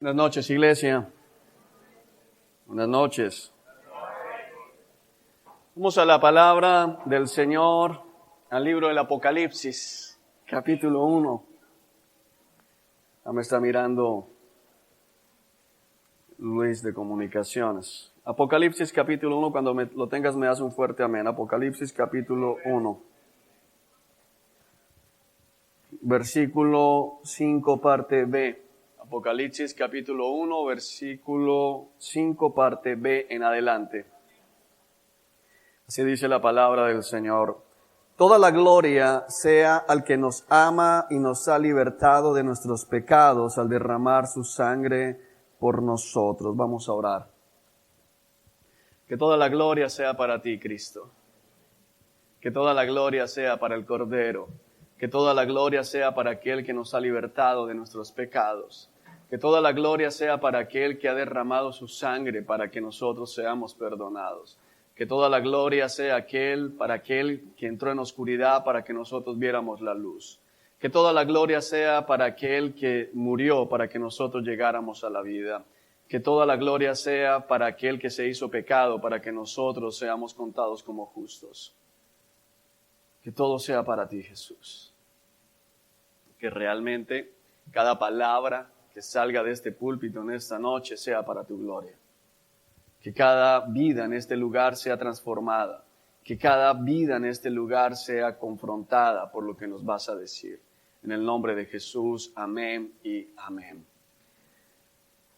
Buenas noches, iglesia. Buenas noches. Vamos a la palabra del Señor, al libro del Apocalipsis, capítulo 1. Ya me está mirando Luis de Comunicaciones. Apocalipsis capítulo 1, cuando lo tengas me das un fuerte amén. Apocalipsis capítulo 1. Versículo 5, parte B. Apocalipsis capítulo 1, versículo 5, parte B en adelante. Así dice la palabra del Señor. Toda la gloria sea al que nos ama y nos ha libertado de nuestros pecados al derramar su sangre por nosotros. Vamos a orar. Que toda la gloria sea para ti, Cristo. Que toda la gloria sea para el Cordero. Que toda la gloria sea para aquel que nos ha libertado de nuestros pecados. Que toda la gloria sea para aquel que ha derramado su sangre para que nosotros seamos perdonados. Que toda la gloria sea para aquel que entró en oscuridad para que nosotros viéramos la luz. Que toda la gloria sea para aquel que murió para que nosotros llegáramos a la vida. Que toda la gloria sea para aquel que se hizo pecado para que nosotros seamos contados como justos. Que todo sea para ti, Jesús. Que realmente cada palabra que salga de este púlpito en esta noche sea para tu gloria. Que cada vida en este lugar sea transformada. Que cada vida en este lugar sea confrontada por lo que nos vas a decir. En el nombre de Jesús, amén y amén.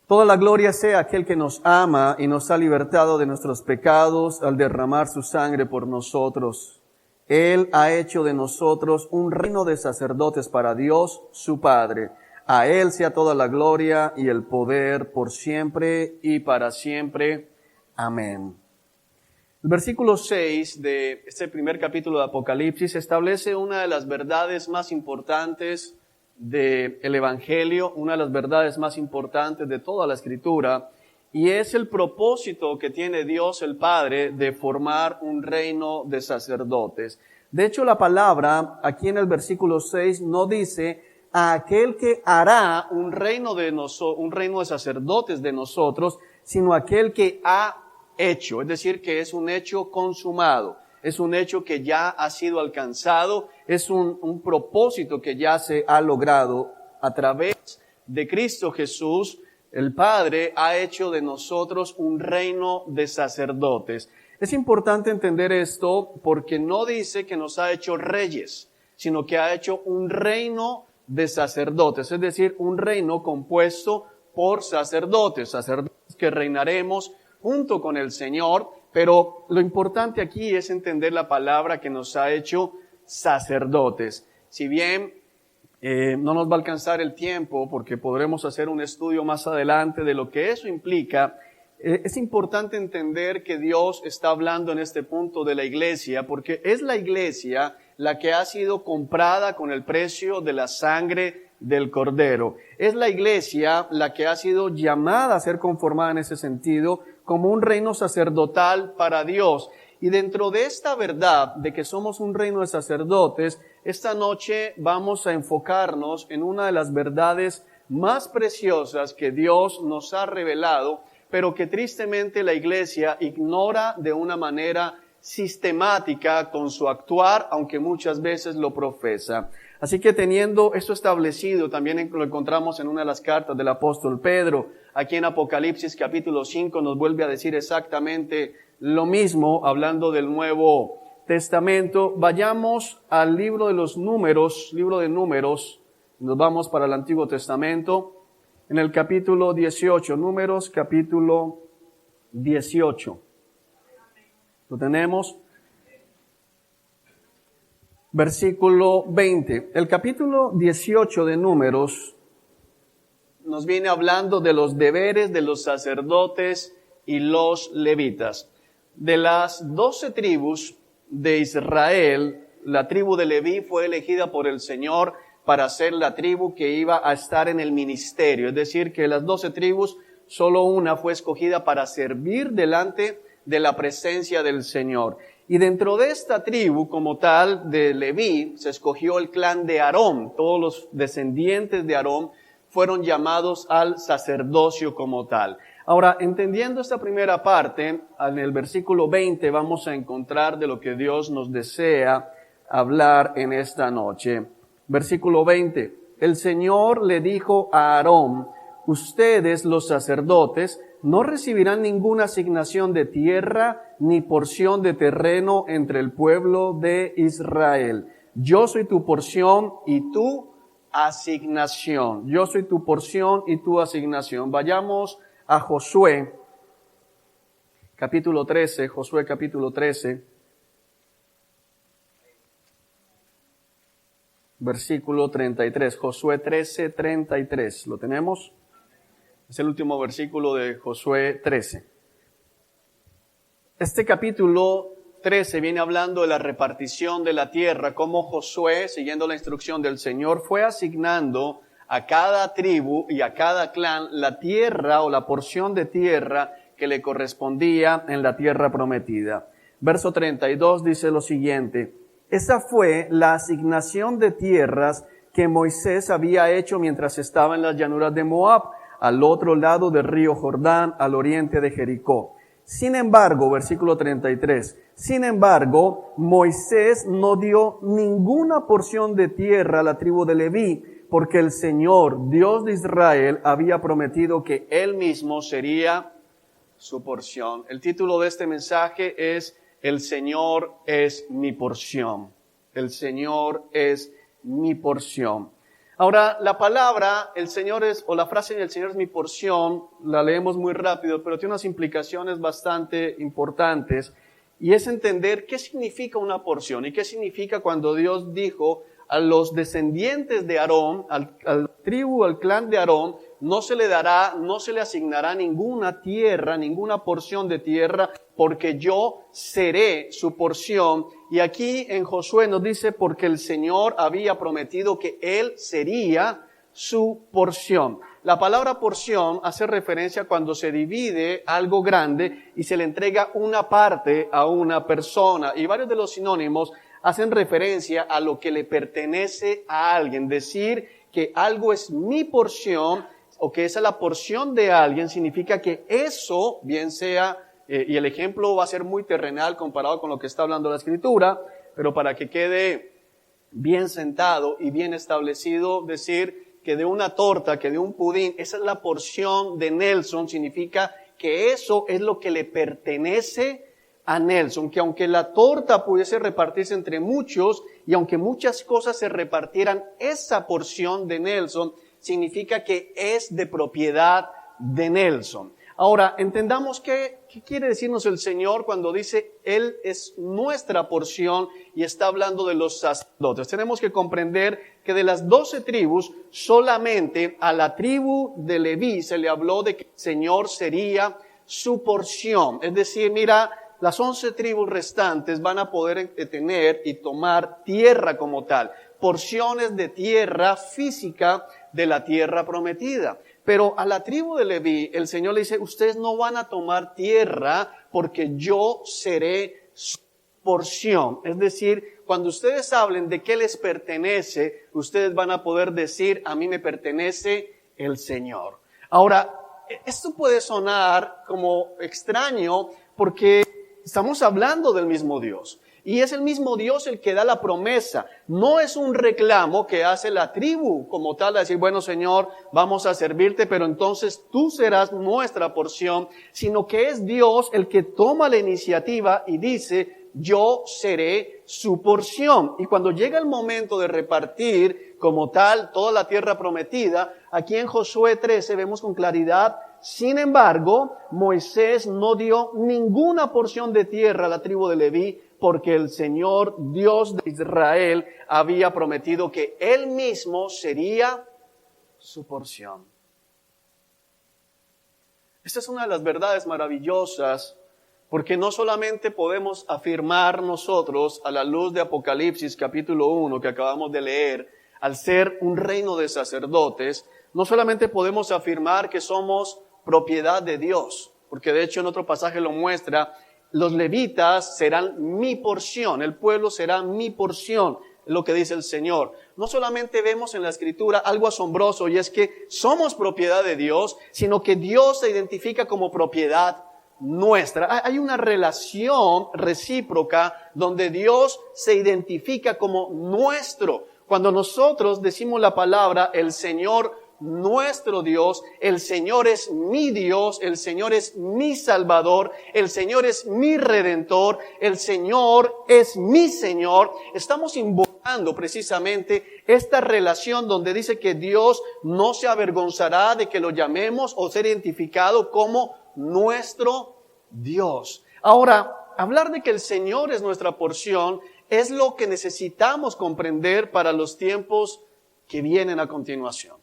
Toda la gloria sea aquel que nos ama y nos ha libertado de nuestros pecados al derramar su sangre por nosotros. Él ha hecho de nosotros un reino de sacerdotes para Dios, su Padre. A Él sea toda la gloria y el poder por siempre y para siempre. Amén. El versículo 6 de este primer capítulo de Apocalipsis establece una de las verdades más importantes del Evangelio, una de las verdades más importantes de toda la Escritura, y es el propósito que tiene Dios el Padre de formar un reino de sacerdotes. De hecho, la palabra aquí en el versículo 6 no dice a aquel que hará un reino de sacerdotes de nosotros, sino aquel que ha hecho, es decir, que es un hecho consumado, es un hecho que ya ha sido alcanzado, es un propósito que ya se ha logrado a través de Cristo Jesús. El Padre ha hecho de nosotros un reino de sacerdotes. Es importante entender esto porque no dice que nos ha hecho reyes, sino que ha hecho un reino de sacerdotes, es decir, un reino compuesto por sacerdotes que reinaremos junto con el Señor, pero lo importante aquí es entender la palabra que nos ha hecho sacerdotes. Si bien no nos va a alcanzar el tiempo porque podremos hacer un estudio más adelante de lo que eso implica, es importante entender que Dios está hablando en este punto de la iglesia porque es la iglesia la que ha sido comprada con el precio de la sangre del Cordero. Es la iglesia la que ha sido llamada a ser conformada en ese sentido como un reino sacerdotal para Dios. Y dentro de esta verdad de que somos un reino de sacerdotes, esta noche vamos a enfocarnos en una de las verdades más preciosas que Dios nos ha revelado, pero que tristemente la iglesia ignora de una manera sistemática con su actuar, aunque muchas veces lo profesa. Así que teniendo esto establecido, también lo encontramos en una de las cartas del apóstol Pedro. Aquí en Apocalipsis capítulo 5 nos vuelve a decir exactamente lo mismo, hablando del Nuevo Testamento. Vayamos al libro de Números, nos vamos para el Antiguo Testamento, en el capítulo 18, Números capítulo 18. Lo tenemos. Versículo 20. El capítulo 18 de Números nos viene hablando de los deberes de los sacerdotes y los levitas. De las 12 tribus de Israel, la tribu de Leví fue elegida por el Señor para ser la tribu que iba a estar en el ministerio. Es decir, que de las 12 tribus, solo una fue escogida para servir delante de la presencia del Señor. Y dentro de esta tribu, como tal, de Leví, se escogió el clan de Aarón. Todos los descendientes de Aarón fueron llamados al sacerdocio como tal. Ahora, entendiendo esta primera parte, en el versículo 20 vamos a encontrar de lo que Dios nos desea hablar en esta noche. Versículo 20. El Señor le dijo a Aarón: ustedes, los sacerdotes, no recibirán ninguna asignación de tierra ni porción de terreno entre el pueblo de Israel. Yo soy tu porción y tu asignación. Yo soy tu porción y tu asignación. Vayamos a Josué, capítulo 13, Josué capítulo 13, versículo 33, Josué 13, 33, ¿lo tenemos? Es el último versículo de Josué 13. Este capítulo 13 viene hablando de la repartición de la tierra, cómo Josué, siguiendo la instrucción del Señor, fue asignando a cada tribu y a cada clan la tierra o la porción de tierra que le correspondía en la tierra prometida. Verso 32 dice lo siguiente: esa fue la asignación de tierras que Moisés había hecho mientras estaba en las llanuras de Moab, al otro lado del río Jordán, al oriente de Jericó. Sin embargo, versículo 33, sin embargo, Moisés no dio ninguna porción de tierra a la tribu de Leví, porque el Señor, Dios de Israel, había prometido que Él mismo sería su porción. El título de este mensaje es: El Señor es mi porción. El Señor es mi porción. Ahora, la palabra, el Señor es, o la frase el Señor es mi porción, la leemos muy rápido, pero tiene unas implicaciones bastante importantes, y es entender qué significa una porción y qué significa cuando Dios dijo a los descendientes de Aarón, al tribu, al clan de Aarón, no se le dará, no se le asignará ninguna tierra, ninguna porción de tierra, porque yo seré su porción. Y aquí en Josué nos dice, porque el Señor había prometido que Él sería su porción. La palabra porción hace referencia cuando se divide algo grande y se le entrega una parte a una persona. Y varios de los sinónimos hacen referencia a lo que le pertenece a alguien. Decir que algo es mi porción o que esa es la porción de alguien significa que eso, bien sea, y el ejemplo va a ser muy terrenal comparado con lo que está hablando la Escritura, pero para que quede bien sentado y bien establecido, decir que de una torta, que de un pudín, esa es la porción de Nelson, significa que eso es lo que le pertenece a Nelson, que aunque la torta pudiese repartirse entre muchos y aunque muchas cosas se repartieran, esa porción de Nelson significa que es de propiedad de Nelson. Ahora, entendamos qué quiere decirnos el Señor cuando dice Él es nuestra porción y está hablando de los sacerdotes. Tenemos que comprender que de las 12 tribus, solamente a la tribu de Leví se le habló de que el Señor sería su porción. Es decir, mira, las 11 tribus restantes van a poder tener y tomar tierra como tal, porciones de tierra física de la tierra prometida. Pero a la tribu de Leví, el Señor le dice, ustedes no van a tomar tierra porque yo seré su porción. Es decir, cuando ustedes hablen de qué les pertenece, ustedes van a poder decir, a mí me pertenece el Señor. Ahora, esto puede sonar como extraño porque estamos hablando del mismo Dios. Y es el mismo Dios el que da la promesa. No es un reclamo que hace la tribu como tal, a decir, bueno, Señor, vamos a servirte, pero entonces tú serás nuestra porción, sino que es Dios el que toma la iniciativa y dice, yo seré su porción. Y cuando llega el momento de repartir como tal toda la tierra prometida, aquí en Josué 13 vemos con claridad, sin embargo, Moisés no dio ninguna porción de tierra a la tribu de Leví, porque el Señor, Dios de Israel, había prometido que Él mismo sería su porción. Esta es una de las verdades maravillosas, porque no solamente podemos afirmar nosotros, a la luz de Apocalipsis capítulo 1 que acabamos de leer, al ser un reino de sacerdotes, no solamente podemos afirmar que somos propiedad de Dios, porque de hecho en otro pasaje lo muestra, los levitas serán mi porción, el pueblo será mi porción. es lo que dice el Señor. No solamente vemos en la Escritura algo asombroso, y es que somos propiedad de Dios, sino que Dios se identifica como propiedad nuestra. Hay una relación recíproca donde Dios se identifica como nuestro. Cuando nosotros decimos la palabra, el Señor nuestro Dios, el Señor es mi Dios, el Señor es mi Salvador, el Señor es mi Redentor, el Señor es mi Señor, estamos invocando precisamente esta relación donde dice que Dios no se avergonzará de que lo llamemos o ser identificado como nuestro Dios. Ahora, hablar de que el Señor es nuestra porción es lo que necesitamos comprender para los tiempos que vienen a continuación.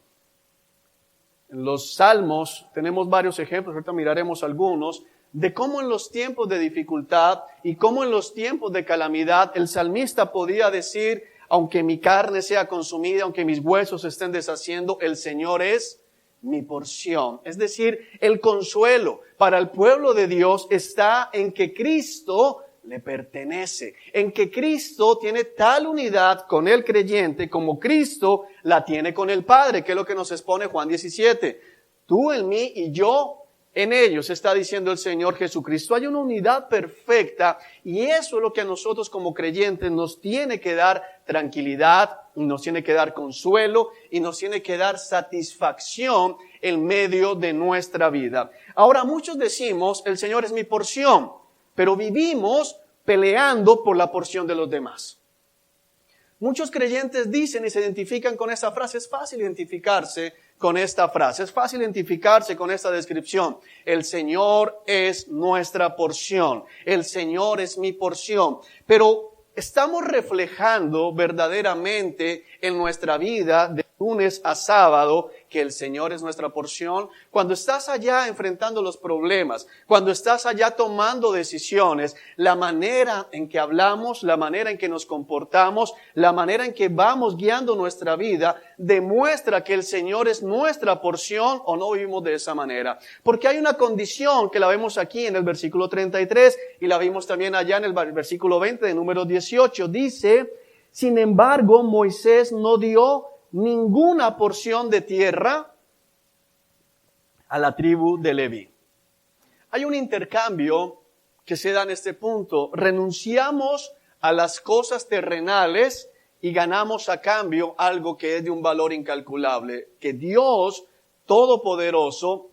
En los Salmos tenemos varios ejemplos, ahorita miraremos algunos, de cómo en los tiempos de dificultad y cómo en los tiempos de calamidad el salmista podía decir, aunque mi carne sea consumida, aunque mis huesos se estén deshaciendo, el Señor es mi porción. Es decir, el consuelo para el pueblo de Dios está en que Cristo le pertenece, en que Cristo tiene tal unidad con el creyente como Cristo la tiene con el Padre, que es lo que nos expone Juan 17. Tú en mí y yo en ellos, está diciendo el Señor Jesucristo. Hay una unidad perfecta y eso es lo que a nosotros como creyentes nos tiene que dar tranquilidad, y nos tiene que dar consuelo y nos tiene que dar satisfacción en medio de nuestra vida. Ahora, muchos decimos, el Señor es mi porción, pero vivimos peleando por la porción de los demás. Muchos creyentes dicen y se identifican con esa frase. Es fácil identificarse con esta frase, es fácil identificarse con esta descripción. El Señor es nuestra porción, el Señor es mi porción. Pero estamos reflejando verdaderamente en nuestra vida de lunes a sábado que el Señor es nuestra porción. Cuando estás allá enfrentando los problemas, cuando estás allá tomando decisiones, la manera en que hablamos, la manera en que nos comportamos, la manera en que vamos guiando nuestra vida, demuestra que el Señor es nuestra porción o no vivimos de esa manera. Porque hay una condición que la vemos aquí en el versículo 33 y la vimos también allá en el versículo 20 de número 18. Dice, sin embargo, Moisés no dio ninguna porción de tierra a la tribu de Leví. Hay un intercambio que se da en este punto. Renunciamos a las cosas terrenales y ganamos a cambio algo que es de un valor incalculable. Que Dios Todopoderoso,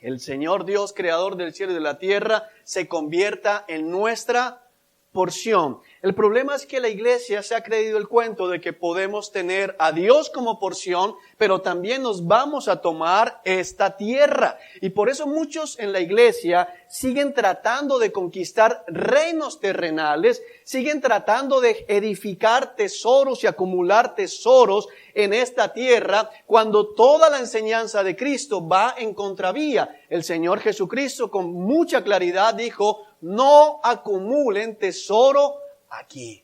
el Señor Dios, creador del cielo y de la tierra, se convierta en nuestra porción. El problema es que la iglesia se ha creído el cuento de que podemos tener a Dios como porción, pero también nos vamos a tomar esta tierra. Y por eso muchos en la iglesia siguen tratando de conquistar reinos terrenales, siguen tratando de edificar tesoros y acumular tesoros en esta tierra, cuando toda la enseñanza de Cristo va en contravía. El Señor Jesucristo con mucha claridad dijo, no acumulen tesoro aquí.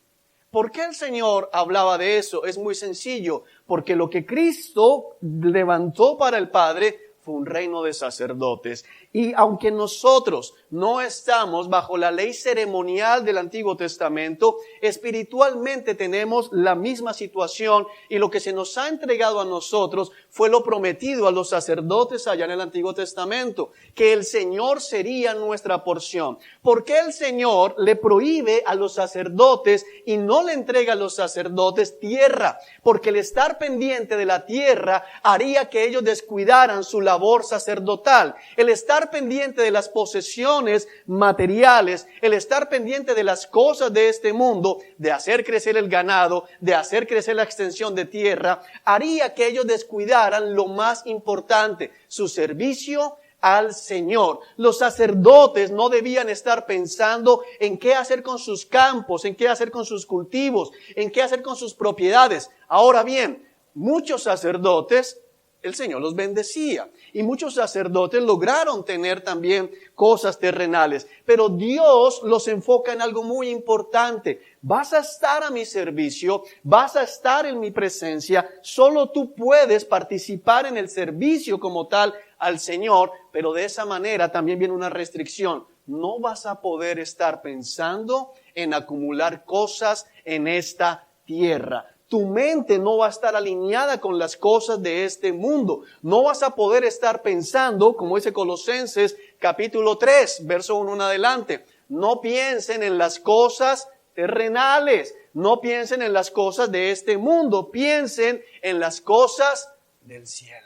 ¿Por qué el Señor hablaba de eso? Es muy sencillo, porque lo que Cristo levantó para el Padre fue un reino de sacerdotes. Y aunque nosotros no estamos bajo la ley ceremonial del Antiguo Testamento, espiritualmente tenemos la misma situación y lo que se nos ha entregado a nosotros fue lo prometido a los sacerdotes allá en el Antiguo Testamento, que el Señor sería nuestra porción. ¿Por qué el Señor le prohíbe a los sacerdotes y no le entrega a los sacerdotes tierra? Porque el estar pendiente de la tierra haría que ellos descuidaran su labor sacerdotal. El estar pendiente de las posesiones materiales, el estar pendiente de las cosas de este mundo, de hacer crecer el ganado, de hacer crecer la extensión de tierra, haría que ellos descuidaran lo más importante, su servicio al Señor. Los sacerdotes no debían estar pensando en qué hacer con sus campos, en qué hacer con sus cultivos, en qué hacer con sus propiedades. Ahora bien, muchos sacerdotes, el Señor los bendecía y muchos sacerdotes lograron tener también cosas terrenales, pero Dios los enfoca en algo muy importante. Vas a estar a mi servicio, vas a estar en mi presencia, solo tú puedes participar en el servicio como tal al Señor, pero de esa manera también viene una restricción. No vas a poder estar pensando en acumular cosas en esta tierra. Tu mente no va a estar alineada con las cosas de este mundo. No vas a poder estar pensando, como dice Colosenses capítulo 3, verso 1 en adelante. No piensen en las cosas terrenales. No piensen en las cosas de este mundo. Piensen en las cosas del cielo.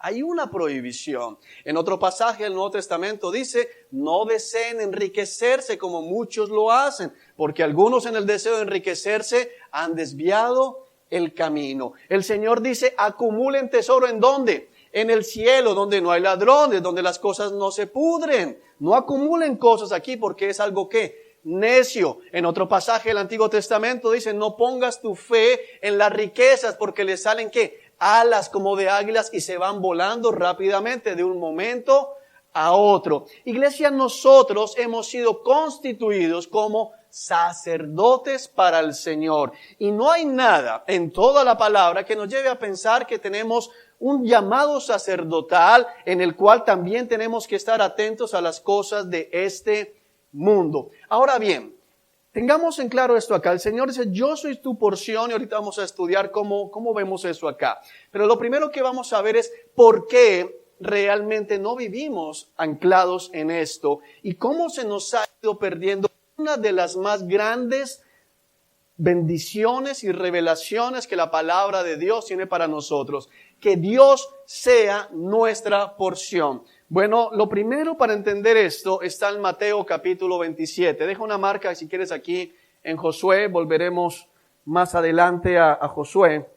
Hay una prohibición. En otro pasaje del Nuevo Testamento dice, no deseen enriquecerse como muchos lo hacen, porque algunos en el deseo de enriquecerse han desviado el camino. El Señor dice, acumulen tesoro ¿en dónde? En el cielo, donde no hay ladrones, donde las cosas no se pudren. No acumulen cosas aquí porque es algo que necio. En otro pasaje del Antiguo Testamento dice, no pongas tu fe en las riquezas porque le salen ¿qué? Alas como de águilas y se van volando rápidamente de un momento a otro. Iglesia, nosotros hemos sido constituidos como sacerdotes para el Señor. Y no hay nada en toda la palabra que nos lleve a pensar que tenemos un llamado sacerdotal en el cual también tenemos que estar atentos a las cosas de este mundo. Ahora bien, tengamos en claro esto acá. El Señor dice, yo soy tu porción, y ahorita vamos a estudiar cómo vemos eso acá. Pero lo primero que vamos a ver es por qué realmente no vivimos anclados en esto y cómo se nos ha ido perdiendo una de las más grandes bendiciones y revelaciones que la palabra de Dios tiene para nosotros. Que Dios sea nuestra porción. Bueno, lo primero para entender esto está en Mateo capítulo 27. Deja una marca si quieres aquí en Josué. Volveremos más adelante a Josué.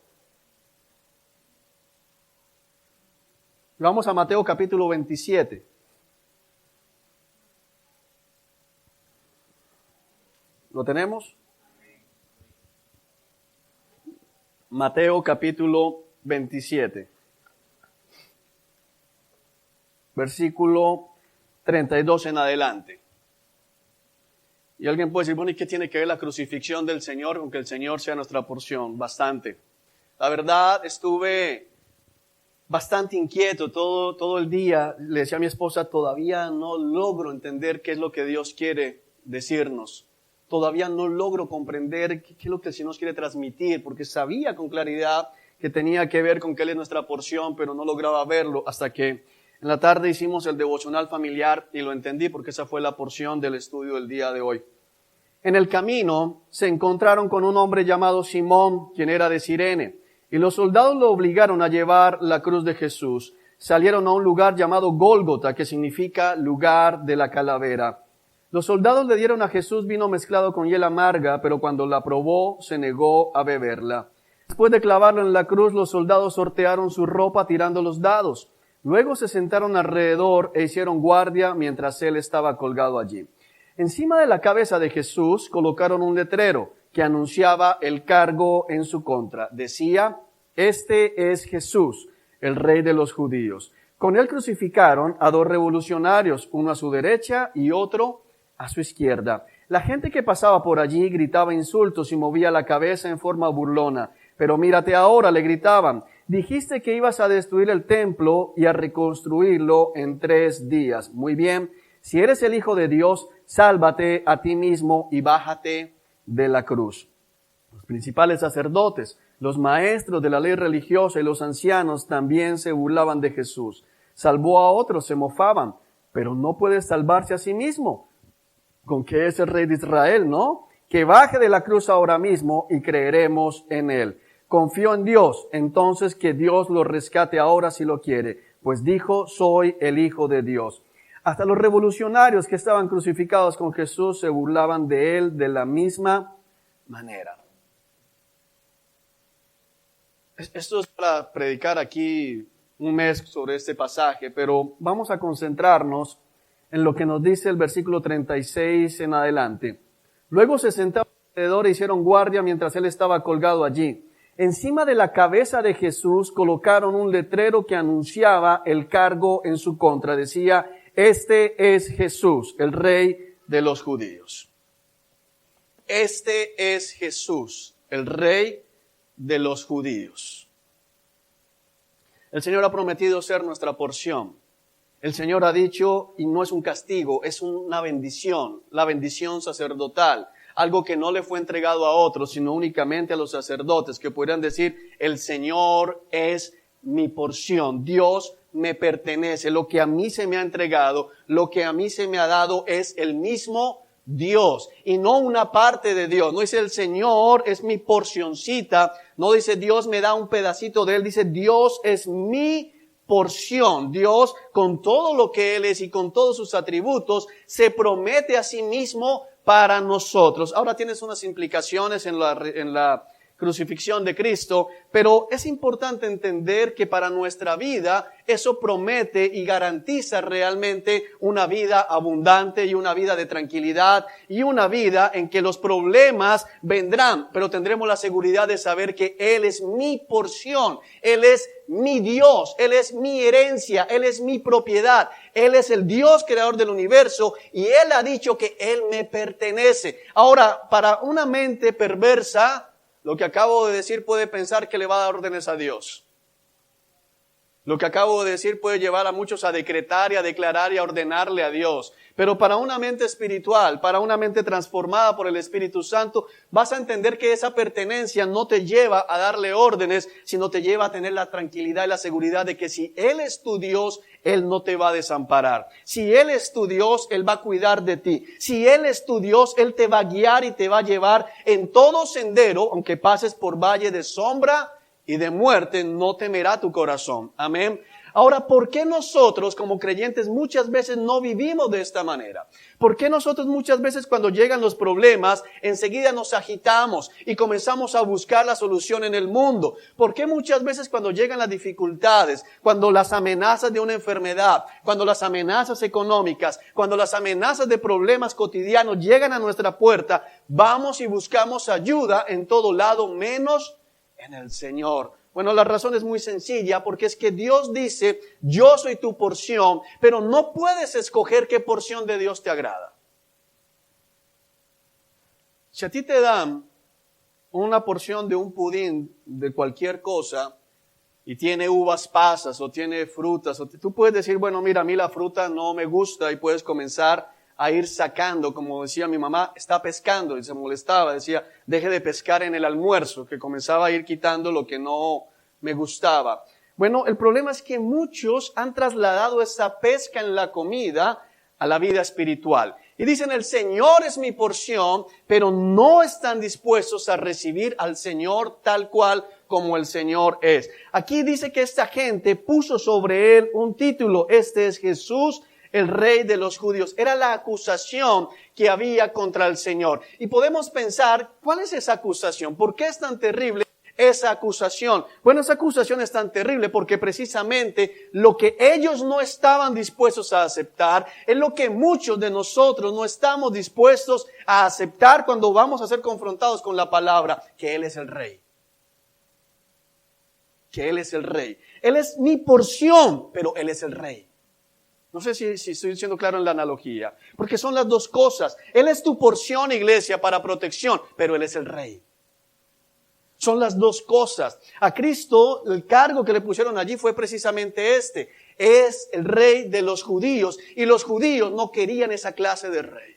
Vamos a Mateo capítulo 27. ¿Lo tenemos? Mateo capítulo 27. Versículo 32 en adelante. Y alguien puede decir, bueno, ¿y qué tiene que ver la crucifixión del Señor con que el Señor sea nuestra porción? Bastante. La verdad, estuve bastante inquieto todo el día. Le decía a mi esposa, todavía no logro entender qué es lo que Dios quiere decirnos. Todavía no logro comprender qué es lo que el Señor nos quiere transmitir, porque sabía con claridad que tenía que ver con que Él es nuestra porción, pero no lograba verlo hasta que en la tarde hicimos el devocional familiar y lo entendí porque esa fue la porción del estudio del día de hoy. En el camino se encontraron con un hombre llamado Simón, quien era de Cirene, y los soldados lo obligaron a llevar la cruz de Jesús. Salieron a un lugar llamado Gólgota, que significa lugar de la calavera. Los soldados le dieron a Jesús vino mezclado con hiel amarga, pero cuando la probó se negó a beberla. Después de clavarlo en la cruz, los soldados sortearon su ropa tirando los dados. Luego se sentaron alrededor e hicieron guardia mientras él estaba colgado allí. Encima de la cabeza de Jesús colocaron un letrero que anunciaba el cargo en su contra. Decía, este es Jesús, el Rey de los judíos. Con él crucificaron a dos revolucionarios, uno a su derecha y otro a su izquierda. La gente que pasaba por allí gritaba insultos y movía la cabeza en forma burlona. Pero mírate ahora, le gritaban, dijiste que ibas a destruir el templo y a reconstruirlo en 3 días. Muy bien, si eres el Hijo de Dios, sálvate a ti mismo y bájate de la cruz. Los principales sacerdotes, los maestros de la ley religiosa y los ancianos también se burlaban de Jesús. Salvó a otros, se mofaban, pero no puede salvarse a sí mismo. Con que es el Rey de Israel, ¿no? Que baje de la cruz ahora mismo y creeremos en él. Confió en Dios, entonces que Dios lo rescate ahora si lo quiere, pues dijo, soy el Hijo de Dios. Hasta los revolucionarios que estaban crucificados con Jesús se burlaban de él de la misma manera. Esto es para predicar aquí un mes sobre este pasaje, pero vamos a concentrarnos en lo que nos dice el versículo 36 en adelante. Luego se sentaron alrededor e hicieron guardia mientras él estaba colgado allí. Encima de la cabeza de Jesús colocaron un letrero que anunciaba el cargo en su contra. Decía, este es Jesús, el Rey de los judíos. Este es Jesús, el Rey de los judíos. El Señor ha prometido ser nuestra porción. El Señor ha dicho, y no es un castigo, es una bendición, la bendición sacerdotal. algo que no le fue entregado a otros, sino únicamente a los sacerdotes, que podrían decir, el Señor es mi porción, Dios me pertenece, lo que a mí se me ha entregado, lo que a mí se me ha dado es el mismo Dios y no una parte de Dios. No dice el Señor es mi porcioncita, no dice Dios me da un pedacito de Él, dice Dios es mi porción. Dios, con todo lo que Él es y con todos sus atributos, se promete a sí mismo para nosotros. Ahora tienes unas implicaciones en la crucifixión de Cristo, pero es importante entender que para nuestra vida eso promete y garantiza realmente una vida abundante y una vida de tranquilidad y una vida en que los problemas vendrán, pero tendremos la seguridad de saber que Él es mi porción, Él es mi Dios, Él es mi herencia, Él es mi propiedad, Él es el Dios creador del universo y Él ha dicho que Él me pertenece. Ahora, para una mente perversa, lo que acabo de decir puede pensar que le va a dar órdenes a Dios. Lo que acabo de decir puede llevar a muchos a decretar y a declarar y a ordenarle a Dios. Pero para una mente espiritual, para una mente transformada por el Espíritu Santo, vas a entender que esa pertenencia no te lleva a darle órdenes, sino te lleva a tener la tranquilidad y la seguridad de que si Él es tu Dios, Él no te va a desamparar. Si Él es tu Dios, Él va a cuidar de ti. Si Él es tu Dios, Él te va a guiar y te va a llevar en todo sendero, aunque pases por valle de sombra y de muerte, no temerá tu corazón. Amén. Ahora, ¿por qué nosotros como creyentes muchas veces no vivimos de esta manera? ¿Por qué nosotros muchas veces cuando llegan los problemas enseguida nos agitamos y comenzamos a buscar la solución en el mundo? ¿Por qué muchas veces cuando llegan las dificultades, cuando las amenazas de una enfermedad, cuando las amenazas económicas, cuando las amenazas de problemas cotidianos llegan a nuestra puerta, vamos y buscamos ayuda en todo lado menos en el Señor? Bueno, la razón es muy sencilla, porque es que Dios dice, yo soy tu porción, pero no puedes escoger qué porción de Dios te agrada. Si a ti te dan una porción de un pudín de cualquier cosa, y tiene uvas pasas, o tiene frutas, tú puedes decir, bueno, mira, a mí la fruta no me gusta, y puedes comenzar a ir sacando, como decía mi mamá, está pescando, y se molestaba, decía, deje de pescar en el almuerzo, que comenzaba a ir quitando lo que no me gustaba. Bueno, el problema es que muchos han trasladado esa pesca en la comida a la vida espiritual. Y dicen, el Señor es mi porción, pero no están dispuestos a recibir al Señor tal cual como el Señor es. Aquí dice que esta gente puso sobre Él un título, este es Jesús, el Rey de los judíos. Era la acusación que había contra el Señor. Y podemos pensar, ¿cuál es esa acusación? ¿Por qué es tan terrible esa acusación? Bueno, esa acusación es tan terrible porque precisamente lo que ellos no estaban dispuestos a aceptar es lo que muchos de nosotros no estamos dispuestos a aceptar cuando vamos a ser confrontados con la palabra, que Él es el Rey. Que Él es el Rey. Él es mi porción, pero Él es el Rey. No sé si estoy siendo claro en la analogía, porque son las dos cosas. Él es tu porción, iglesia, para protección, pero Él es el Rey. Son las dos cosas. A Cristo, el cargo que le pusieron allí fue precisamente este. Es el Rey de los judíos, y los judíos no querían esa clase de rey.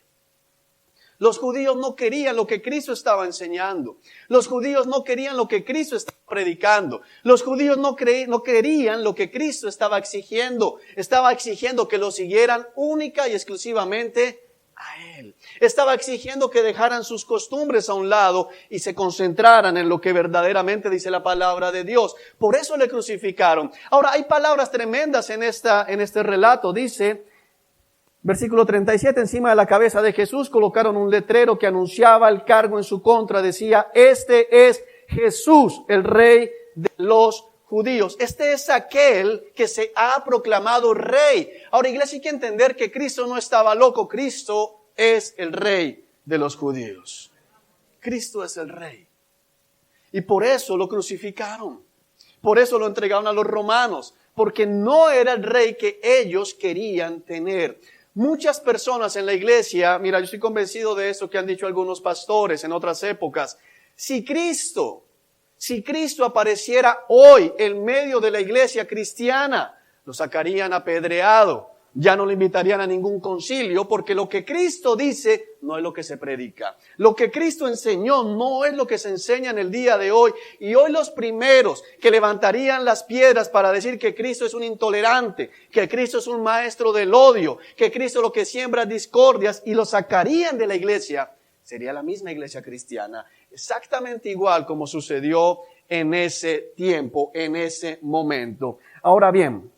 Los judíos no querían lo que Cristo estaba enseñando. Los judíos no querían lo que Cristo estaba predicando. Los judíos no querían lo que Cristo estaba exigiendo. Estaba exigiendo que lo siguieran única y exclusivamente a Él. Estaba exigiendo que dejaran sus costumbres a un lado y se concentraran en lo que verdaderamente dice la palabra de Dios. Por eso le crucificaron. Ahora, hay palabras tremendas en este relato. Dice, versículo 37, encima de la cabeza de Jesús colocaron un letrero que anunciaba el cargo en su contra. Decía, este es Jesús, el Rey de los judíos. Este es aquel que se ha proclamado Rey. Ahora, iglesia, hay que entender que Cristo no estaba loco. Cristo es el Rey de los judíos. Cristo es el Rey. Y por eso lo crucificaron. Por eso lo entregaron a los romanos. Porque no era el Rey que ellos querían tener. Muchas personas en la iglesia, mira, yo estoy convencido de eso que han dicho algunos pastores en otras épocas. Si Cristo apareciera hoy en medio de la iglesia cristiana, lo sacarían apedreado, ya no le invitarían a ningún concilio, porque lo que Cristo dice no es lo que se predica. Lo que Cristo enseñó no es lo que se enseña en el día de hoy. Y hoy los primeros que levantarían las piedras para decir que Cristo es un intolerante, que Cristo es un maestro del odio, que Cristo lo que siembra es discordias y lo sacarían de la iglesia, sería la misma iglesia cristiana, exactamente igual como sucedió en ese tiempo, en ese momento. Ahora bien,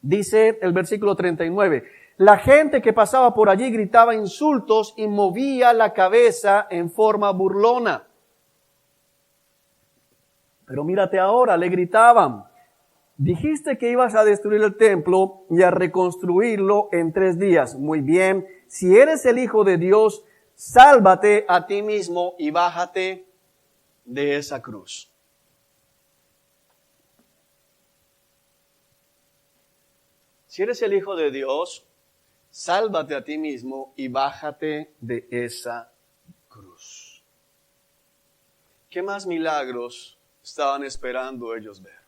dice el versículo 39, la gente que pasaba por allí gritaba insultos y movía la cabeza en forma burlona. Pero mírate ahora, le gritaban, dijiste que ibas a destruir el templo y a reconstruirlo en 3 días. Muy bien, si eres el Hijo de Dios, sálvate a ti mismo y bájate de esa cruz. Si eres el Hijo de Dios, sálvate a ti mismo y bájate de esa cruz. ¿Qué más milagros estaban esperando ellos ver?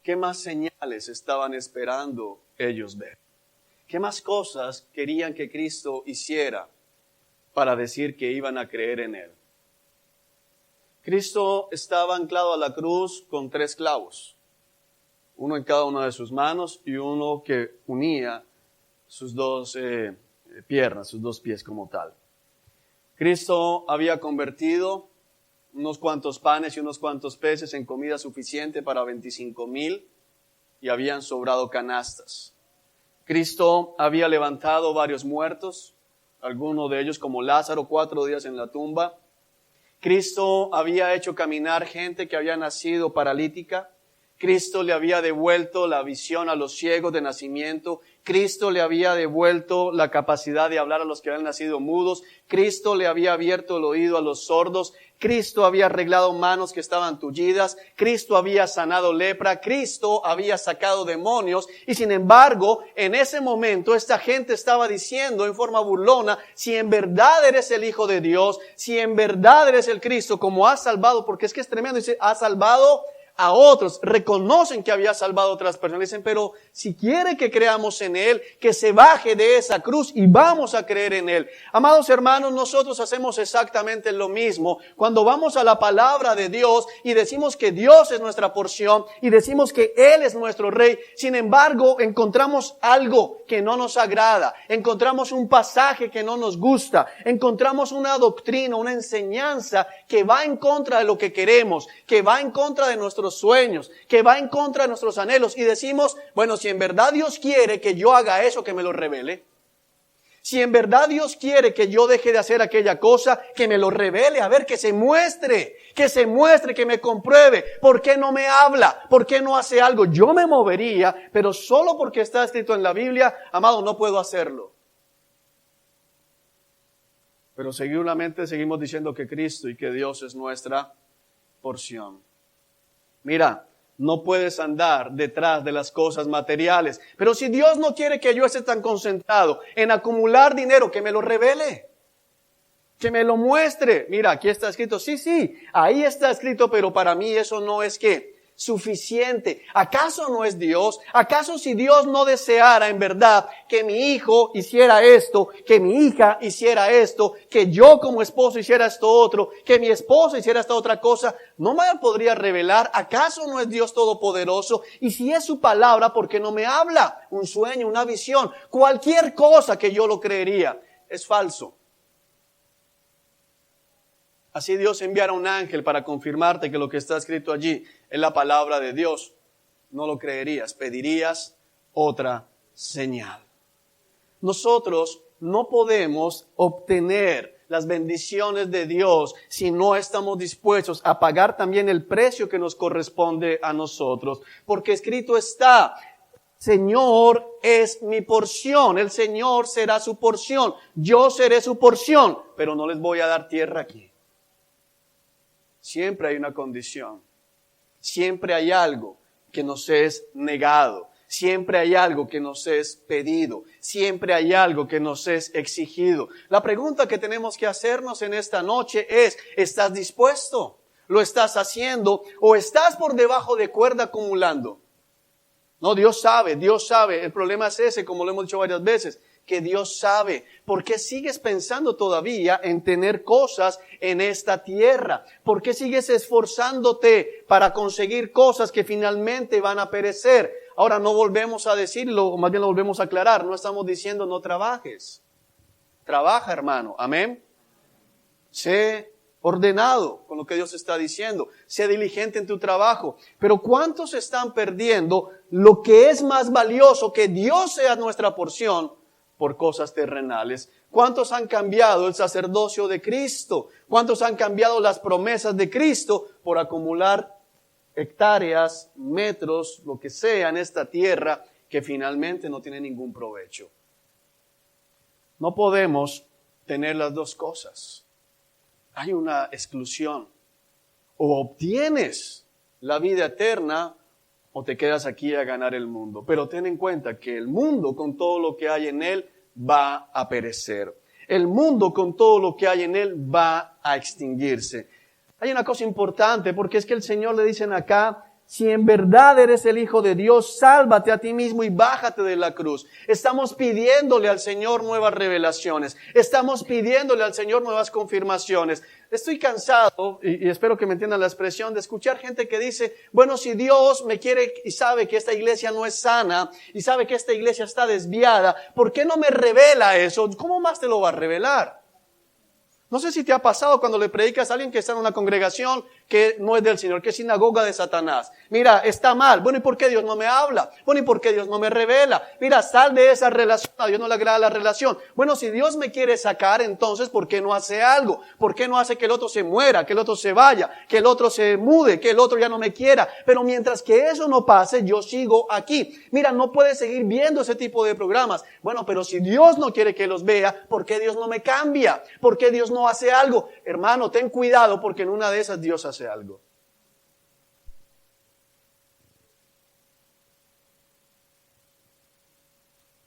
¿Qué más señales estaban esperando ellos ver? ¿Qué más cosas querían que Cristo hiciera para decir que iban a creer en Él? Cristo estaba anclado a la cruz con 3 clavos. Uno en cada una de sus manos y uno que unía sus 2 piernas, sus 2 pies como tal. Cristo había convertido unos cuantos panes y unos cuantos peces en comida suficiente para 25,000 y habían sobrado canastas. Cristo había levantado varios muertos, algunos de ellos como Lázaro, 4 días en la tumba. Cristo había hecho caminar gente que había nacido paralítica. Cristo le había devuelto la visión a los ciegos de nacimiento. Cristo le había devuelto la capacidad de hablar a los que habían nacido mudos. Cristo le había abierto el oído a los sordos. Cristo había arreglado manos que estaban tullidas. Cristo había sanado lepra. Cristo había sacado demonios. Y sin embargo, en ese momento, esta gente estaba diciendo en forma burlona, si en verdad eres el Hijo de Dios, si en verdad eres el Cristo, como has salvado, porque es que es tremendo, dice, has salvado a otros, reconocen que había salvado a otras personas, dicen, pero si quiere que creamos en Él, que se baje de esa cruz y vamos a creer en Él. Amados hermanos, nosotros hacemos exactamente lo mismo cuando vamos a la palabra de Dios y decimos que Dios es nuestra porción y decimos que Él es nuestro Rey. Sin embargo, encontramos algo que no nos agrada, encontramos un pasaje que no nos gusta, encontramos una doctrina, una enseñanza que va en contra de lo que queremos, que va en contra de nuestros sueños, que va en contra de nuestros anhelos y decimos, bueno, si en verdad Dios quiere que yo haga eso, que me lo revele. Si en verdad Dios quiere que yo deje de hacer aquella cosa, que me lo revele, a ver, que se muestre, que me compruebe. ¿Por qué no me habla? ¿Por qué no hace algo? Yo me movería, pero solo porque está escrito en la Biblia, amado, no puedo hacerlo. Pero seguramente seguimos diciendo que Cristo y que Dios es nuestra porción. Mira, no puedes andar detrás de las cosas materiales. Pero si Dios no quiere que yo esté tan concentrado en acumular dinero, que me lo revele, que me lo muestre. Mira, aquí está escrito, sí, ahí está escrito, pero para mí eso no es ¿qué? Suficiente. ¿Acaso no es Dios? ¿Acaso si Dios no deseara en verdad que mi hijo hiciera esto, que mi hija hiciera esto, que yo como esposo hiciera esto otro, que mi esposa hiciera esta otra cosa, no me podría revelar? ¿Acaso no es Dios todopoderoso? Y si es su palabra, ¿por qué no me habla? Un sueño, una visión, cualquier cosa que yo lo creería. Es falso. Así Dios enviara un ángel para confirmarte que lo que está escrito allí es la palabra de Dios. No lo creerías, pedirías otra señal. Nosotros no podemos obtener las bendiciones de Dios si no estamos dispuestos a pagar también el precio que nos corresponde a nosotros. Porque escrito está, Señor es mi porción, el Señor será su porción, yo seré su porción, pero no les voy a dar tierra aquí. Siempre hay una condición, siempre hay algo que nos es negado, siempre hay algo que nos es pedido, siempre hay algo que nos es exigido. La pregunta que tenemos que hacernos en esta noche es, ¿estás dispuesto? ¿Lo estás haciendo o estás por debajo de cuerda acumulando? No, Dios sabe, Dios sabe. El problema es ese, como lo hemos dicho varias veces, que Dios sabe. ¿Por qué sigues pensando todavía en tener cosas en esta tierra? ¿Por qué sigues esforzándote para conseguir cosas que finalmente van a perecer? Ahora no volvemos a decirlo, o más bien lo volvemos a aclarar. No estamos diciendo no trabajes. Trabaja, hermano. Amén. Sé ordenado con lo que Dios está diciendo. Sé diligente en tu trabajo. Pero ¿cuántos están perdiendo lo que es más valioso, que Dios sea nuestra porción, por cosas terrenales? ¿Cuántos han cambiado el sacerdocio de Cristo? ¿Cuántos han cambiado las promesas de Cristo por acumular hectáreas, metros, lo que sea en esta tierra que finalmente no tiene ningún provecho? No podemos tener las dos cosas. Hay una exclusión. O obtienes la vida eterna o te quedas aquí a ganar el mundo. Pero ten en cuenta que el mundo con todo lo que hay en él va a perecer. El mundo con todo lo que hay en él va a extinguirse. Hay una cosa importante, porque es que el Señor le dicen acá: si en verdad eres el Hijo de Dios, sálvate a ti mismo y bájate de la cruz. Estamos pidiéndole al Señor nuevas revelaciones. Estamos pidiéndole al Señor nuevas confirmaciones. Estoy cansado, y espero que me entiendan la expresión, de escuchar gente que dice: bueno, si Dios me quiere y sabe que esta iglesia no es sana, y sabe que esta iglesia está desviada, ¿por qué no me revela eso? ¿Cómo más te lo va a revelar? No sé si te ha pasado cuando le predicas a alguien que está en una congregación que no es del Señor, que es sinagoga de Satanás. Mira, está mal. Bueno, ¿y por qué Dios no me habla? Bueno, ¿y por qué Dios no me revela? Mira, sal de esa relación. A Dios no le agrada la relación. Bueno, si Dios me quiere sacar, entonces, ¿por qué no hace algo? ¿Por qué no hace que el otro se muera, que el otro se vaya, que el otro se mude, que el otro ya no me quiera? Pero mientras que eso no pase, yo sigo aquí. Mira, no puedes seguir viendo ese tipo de programas. Bueno, pero si Dios no quiere que los vea, ¿por qué Dios no me cambia? ¿Por qué Dios no hace algo? Hermano, ten cuidado, porque en una de esas Dios hace algo.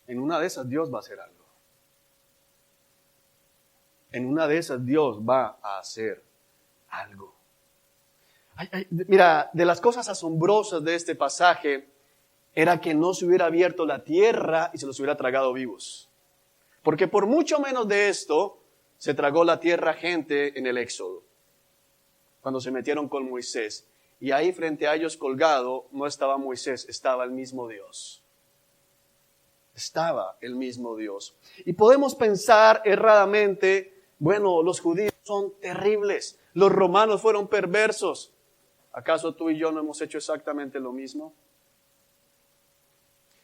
En una de esas Dios va a hacer algo. En una de esas Dios va a hacer algo. Mira, de las cosas asombrosas de este pasaje era que no se hubiera abierto la tierra y se los hubiera tragado vivos. Porque por mucho menos de esto se tragó la tierra gente en el Éxodo, cuando se metieron con Moisés. Y ahí frente a ellos colgado no estaba Moisés, estaba el mismo Dios. Estaba el mismo Dios. Y podemos pensar erradamente: bueno, los judíos son terribles, los romanos fueron perversos. ¿Acaso tú y yo no hemos hecho exactamente lo mismo?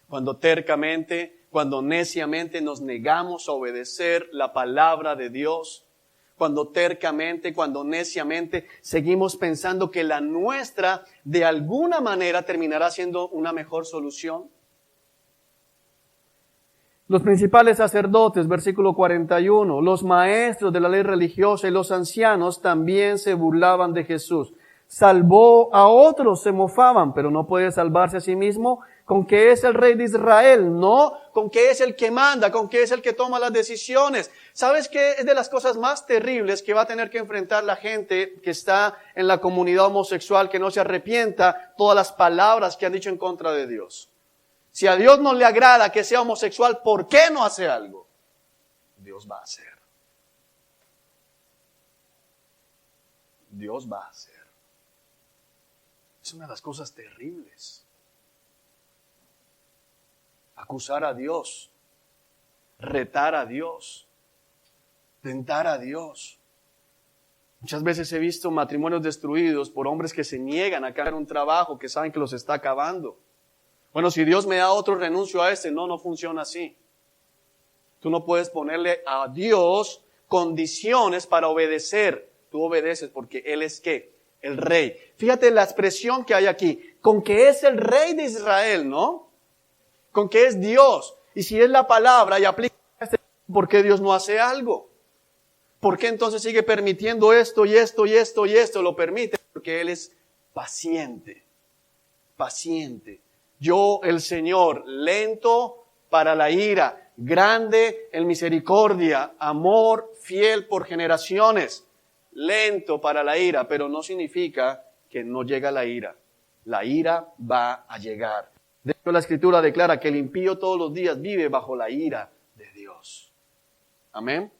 Cuando tercamente, cuando neciamente nos negamos a obedecer la palabra de Dios, cuando tercamente, cuando neciamente seguimos pensando que la nuestra de alguna manera terminará siendo una mejor solución. Los principales sacerdotes, versículo 41, los maestros de la ley religiosa y los ancianos también se burlaban de Jesús. Salvó a otros, se mofaban, pero no puede salvarse a sí mismo. ¿Con que es el rey de Israel? No, con que es el que manda, con que es el que toma las decisiones. ¿Sabes qué es de las cosas más terribles que va a tener que enfrentar la gente que está en la comunidad homosexual, que no se arrepienta todas las palabras que han dicho en contra de Dios? Si a Dios no le agrada que sea homosexual, ¿por qué no hace algo? Dios va a hacer. Dios va a hacer. Es una de las cosas terribles. Acusar a Dios, retar a Dios, tentar a Dios. Muchas veces he visto matrimonios destruidos por hombres que se niegan a cambiar un trabajo que saben que los está acabando. Bueno, si Dios me da otro, renuncio a este. No funciona así. Tú no puedes ponerle a Dios condiciones para obedecer. Tú obedeces porque Él es ¿qué? El rey. Fíjate la expresión que hay aquí. Con que es el rey de Israel, ¿no? Con que es Dios. Y si es la palabra y aplica este, ¿por qué Dios no hace algo? ¿Por qué entonces sigue permitiendo esto y esto y esto y esto? Lo permite porque Él es paciente. Paciente. Yo, el Señor, lento para la ira, grande en misericordia, amor fiel por generaciones, lento para la ira, pero no significa que no llega la ira. La ira va a llegar. De hecho, la Escritura declara que el impío todos los días vive bajo la ira de Dios. Amén.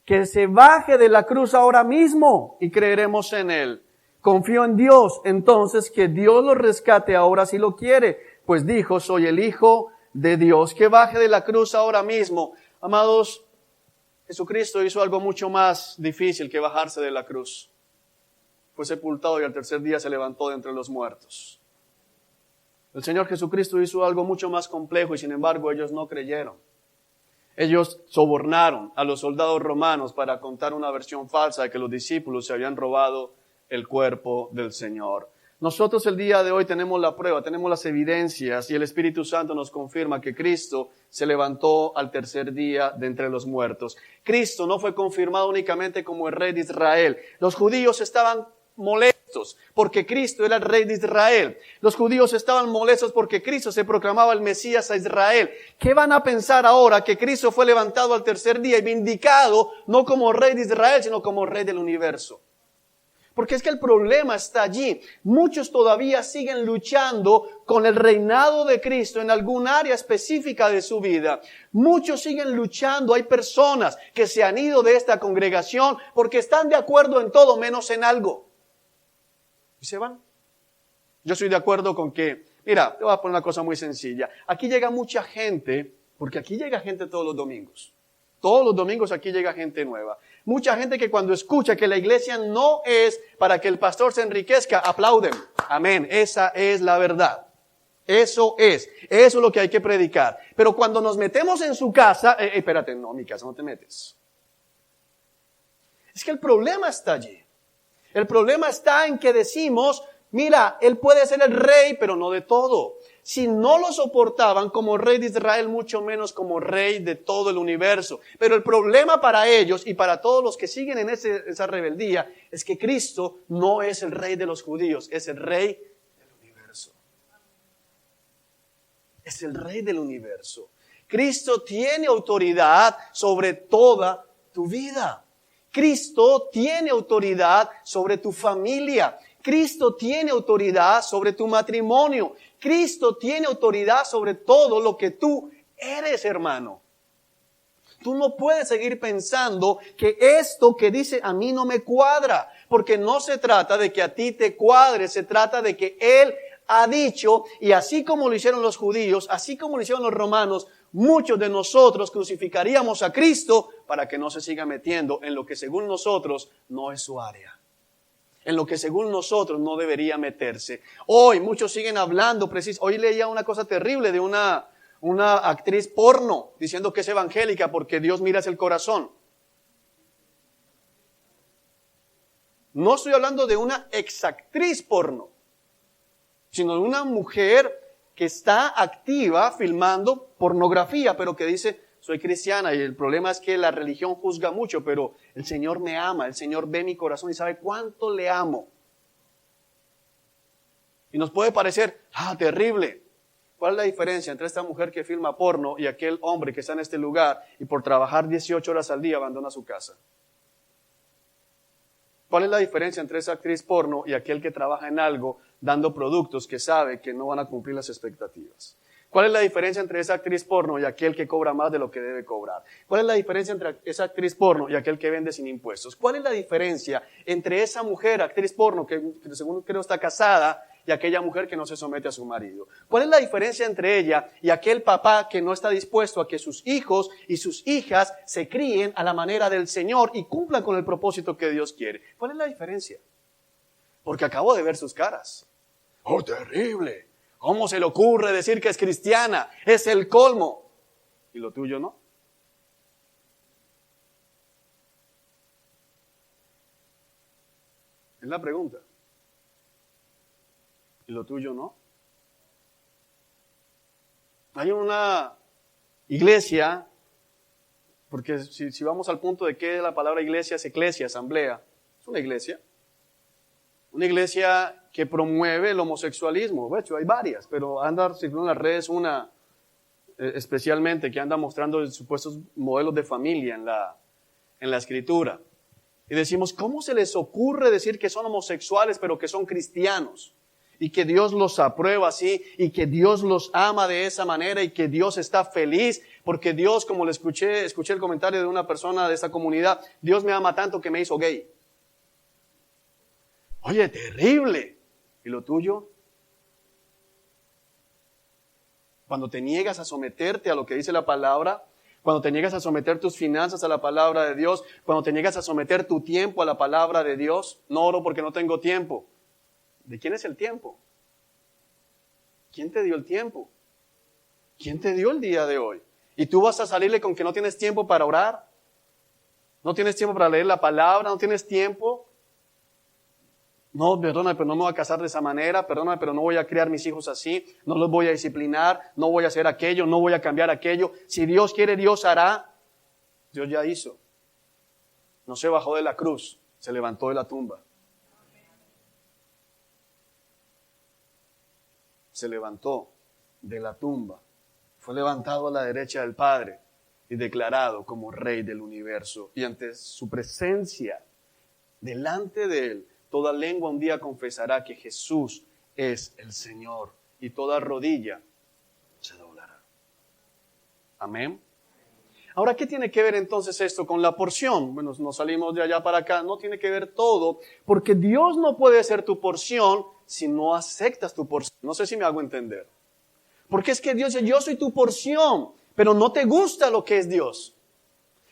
Que se baje de la cruz ahora mismo y creeremos en Él. Confío en Dios, entonces que Dios lo rescate ahora si lo quiere. Pues dijo, soy el Hijo de Dios. Que baje de la cruz ahora mismo. Amados, Jesucristo hizo algo mucho más difícil que bajarse de la cruz. Fue sepultado y al tercer día se levantó de entre los muertos. El Señor Jesucristo hizo algo mucho más complejo y sin embargo ellos no creyeron. Ellos sobornaron a los soldados romanos para contar una versión falsa de que los discípulos se habían robado el cuerpo del Señor. Nosotros el día de hoy tenemos la prueba, tenemos las evidencias y el Espíritu Santo nos confirma que Cristo se levantó al tercer día de entre los muertos. Cristo no fue confirmado únicamente como el Rey de Israel. Los judíos estaban molestos porque Cristo era el Rey de Israel. Los judíos estaban molestos porque Cristo se proclamaba el Mesías a Israel. ¿Qué van a pensar ahora que Cristo fue levantado al tercer día y vindicado no como Rey de Israel, sino como Rey del universo? Porque es que el problema está allí. Muchos todavía siguen luchando con el reinado de Cristo en algún área específica de su vida. Muchos siguen luchando. Hay personas que se han ido de esta congregación porque están de acuerdo en todo menos en algo. Y se van. Yo estoy de acuerdo con que, mira, te voy a poner una cosa muy sencilla. Aquí llega mucha gente, porque aquí llega gente todos los domingos. Todos los domingos aquí llega gente nueva. Mucha gente que cuando escucha que la iglesia no es para que el pastor se enriquezca, aplauden. Amén. Esa es la verdad. Eso es lo que hay que predicar. Pero cuando nos metemos en su casa, espérate, no, mi casa no te metes. Es que el problema está allí. El problema está en que decimos, mira, él puede ser el rey, pero no de todo. Si no lo soportaban como rey de Israel, mucho menos como rey de todo el universo. Pero el problema para ellos y para todos los que siguen en esa rebeldía es que Cristo no es el rey de los judíos, es el rey del universo. Es el rey del universo. Cristo tiene autoridad sobre toda tu vida. Cristo tiene autoridad sobre tu familia. Cristo tiene autoridad sobre tu matrimonio. Cristo tiene autoridad sobre todo lo que tú eres, hermano. Tú no puedes seguir pensando que esto que dice a mí no me cuadra, porque no se trata de que a ti te cuadre, se trata de que Él ha dicho, y así como lo hicieron los judíos, así como lo hicieron los romanos, muchos de nosotros crucificaríamos a Cristo para que no se siga metiendo en lo que según nosotros no es su área. En lo que según nosotros no debería meterse. Hoy muchos siguen hablando, hoy leía una cosa terrible de una actriz porno diciendo que es evangélica porque Dios mira hacia el corazón. No estoy hablando de una exactriz porno, sino de una mujer que está activa filmando pornografía, pero que dice, soy cristiana y el problema es que la religión juzga mucho, pero el Señor me ama, el Señor ve mi corazón y sabe cuánto le amo. Y nos puede parecer, terrible. ¿Cuál es la diferencia entre esta mujer que filma porno y aquel hombre que está en este lugar y por trabajar 18 horas al día abandona su casa? ¿Cuál es la diferencia entre esa actriz porno y aquel que trabaja en algo dando productos que sabe que no van a cumplir las expectativas? ¿Cuál es la diferencia entre esa actriz porno y aquel que cobra más de lo que debe cobrar? ¿Cuál es la diferencia entre esa actriz porno y aquel que vende sin impuestos? ¿Cuál es la diferencia entre esa mujer, actriz porno, que según creo está casada, y aquella mujer que no se somete a su marido? ¿Cuál es la diferencia entre ella y aquel papá que no está dispuesto a que sus hijos y sus hijas se críen a la manera del Señor y cumplan con el propósito que Dios quiere? ¿Cuál es la diferencia? Porque acabo de ver sus caras. ¡Oh, terrible! ¿Cómo se le ocurre decir que es cristiana? Es el colmo. ¿Y lo tuyo no? Es la pregunta. ¿Y lo tuyo no? Hay una iglesia, porque si vamos al punto de qué la palabra iglesia es eclesia, asamblea, es una iglesia. Una iglesia que promueve el homosexualismo. De hecho, hay varias, pero anda circulando en las redes una especialmente que anda mostrando supuestos modelos de familia en la escritura. Y decimos, ¿cómo se les ocurre decir que son homosexuales pero que son cristianos? y que Dios los aprueba así y que Dios los ama de esa manera y que Dios está feliz porque Dios, como le escuché el comentario de una persona de esta comunidad, Dios me ama tanto que me hizo gay. Oye, terrible. ¿Y lo tuyo? Cuando te niegas a someterte a lo que dice la palabra, cuando te niegas a someter tus finanzas a la palabra de Dios, cuando te niegas a someter tu tiempo a la palabra de Dios, no oro porque no tengo tiempo. ¿De quién es el tiempo? ¿Quién te dio el tiempo? ¿Quién te dio el día de hoy? ¿Y tú vas a salirle con que no tienes tiempo para orar? ¿No tienes tiempo para leer la palabra? ¿No tienes tiempo? No, perdóname, pero no me voy a casar de esa manera, perdóname, pero no voy a criar mis hijos así, no los voy a disciplinar, no voy a hacer aquello, no voy a cambiar aquello. Si Dios quiere, Dios hará. Dios ya hizo. No se bajó de la cruz, se levantó de la tumba. Se levantó de la tumba, fue levantado a la derecha del Padre y declarado como Rey del universo. Y ante su presencia, delante de Él, toda lengua un día confesará que Jesús es el Señor y toda rodilla se doblará. Amén. Ahora, ¿qué tiene que ver entonces esto con la porción? Bueno, nos salimos de allá para acá, no tiene que ver todo, porque Dios no puede ser tu porción si no aceptas tu porción. No sé si me hago entender. Porque es que Dios dice, yo soy tu porción, pero no te gusta lo que es Dios.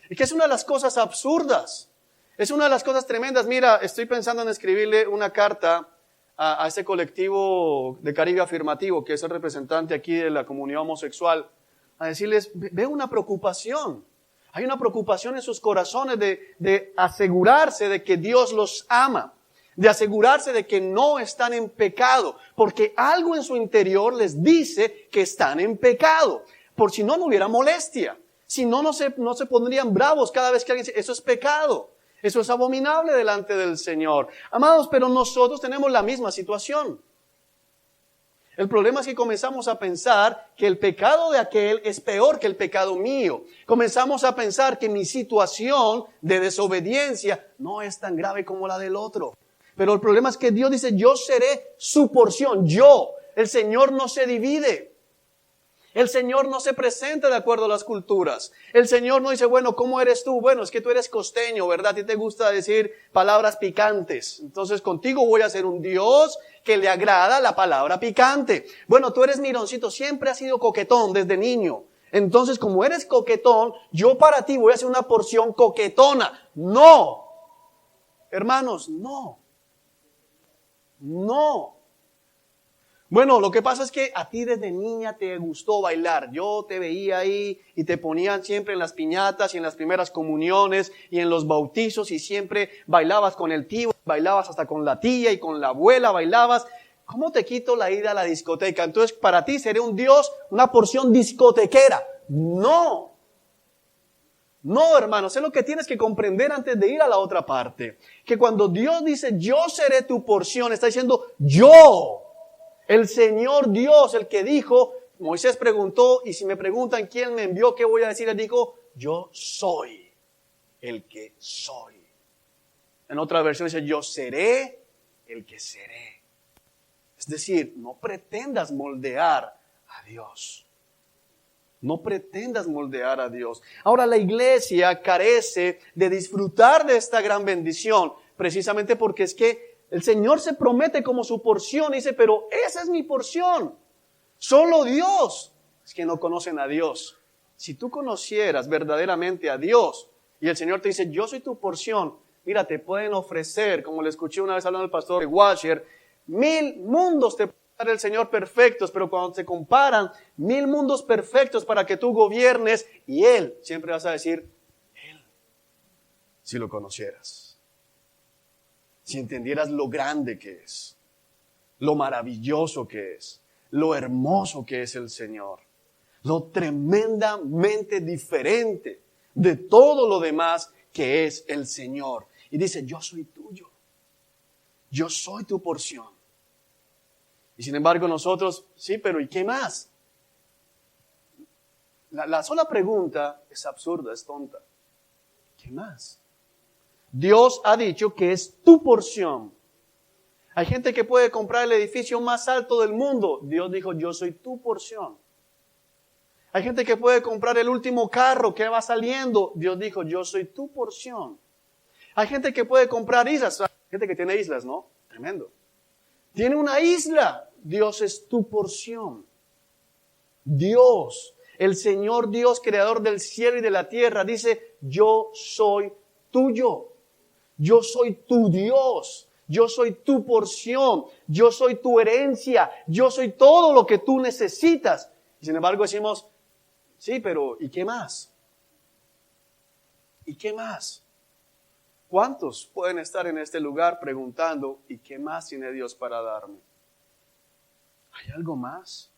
Y que es una de las cosas absurdas. Es una de las cosas tremendas. Mira, estoy pensando en escribirle una carta a este colectivo de Caribe Afirmativo, que es el representante aquí de la comunidad homosexual, a decirles, veo una preocupación. Hay una preocupación en sus corazones de asegurarse de que Dios los ama, de asegurarse de que no están en pecado, porque algo en su interior les dice que están en pecado. Por si no hubiera molestia. Si no se pondrían bravos cada vez que alguien dice, eso es pecado. Eso es abominable delante del Señor. Amados, pero nosotros tenemos la misma situación. El problema es que comenzamos a pensar que el pecado de aquel es peor que el pecado mío. Comenzamos a pensar que mi situación de desobediencia no es tan grave como la del otro. Pero el problema es que Dios dice, yo seré su porción. Yo, el Señor no se divide. El Señor no se presenta de acuerdo a las culturas. El Señor no dice, bueno, ¿cómo eres tú? Bueno, es que tú eres costeño, ¿verdad? A ti te gusta decir palabras picantes. Entonces contigo voy a ser un Dios que le agrada la palabra picante. Bueno, tú eres mironcito, siempre has sido coquetón desde niño. Entonces, como eres coquetón, yo para ti voy a hacer una porción coquetona. No. Hermanos, no. No. Bueno, lo que pasa es que a ti desde niña te gustó bailar. Yo te veía ahí y te ponían siempre en las piñatas y en las primeras comuniones y en los bautizos y siempre bailabas con el tío, bailabas hasta con la tía y con la abuela bailabas. ¿Cómo te quito la ida a la discoteca? Entonces para ti seré un Dios, una porción discotequera. No. No, hermanos, es lo que tienes que comprender antes de ir a la otra parte. Que cuando Dios dice, yo seré tu porción, está diciendo, yo. El Señor Dios, el que dijo, Moisés preguntó, y si me preguntan quién me envió, ¿qué voy a decir? Él dijo, yo soy el que soy. En otra versión dice, yo seré el que seré. Es decir, no pretendas moldear a Dios. No pretendas moldear a Dios. Ahora la iglesia carece de disfrutar de esta gran bendición, precisamente porque es que el Señor se promete como su porción y dice, pero esa es mi porción. Solo Dios. Es que no conocen a Dios. Si tú conocieras verdaderamente a Dios y el Señor te dice, yo soy tu porción, mira, te pueden ofrecer, como le escuché una vez hablando al pastor Washer, 1000 mundos te puede dar el Señor perfectos, pero cuando te comparan 1000 mundos perfectos para que tú gobiernes y Él, siempre vas a decir, Él, si lo conocieras. Si entendieras lo grande que es, lo maravilloso que es, lo hermoso que es el Señor, lo tremendamente diferente de todo lo demás que es el Señor. Y dice, yo soy tuyo, yo soy tu porción. Y sin embargo nosotros, sí, pero ¿y qué más? La sola pregunta es absurda, es tonta. ¿Qué más? Dios ha dicho que es tu porción. Hay gente que puede comprar el edificio más alto del mundo. Dios dijo, yo soy tu porción. Hay gente que puede comprar el último carro que va saliendo. Dios dijo, yo soy tu porción. Hay gente que puede comprar islas. Hay gente que tiene islas, ¿no? Tremendo. Tiene una isla. Dios es tu porción. Dios, el Señor Dios, creador del cielo y de la tierra, dice, yo soy tuyo. Yo soy tu Dios. Yo soy tu porción. Yo soy tu herencia. Yo soy todo lo que tú necesitas. Y sin embargo decimos, sí, pero ¿y qué más? ¿Y qué más? ¿Cuántos pueden estar en este lugar preguntando, ¿y qué más tiene Dios para darme? ¿Hay algo más?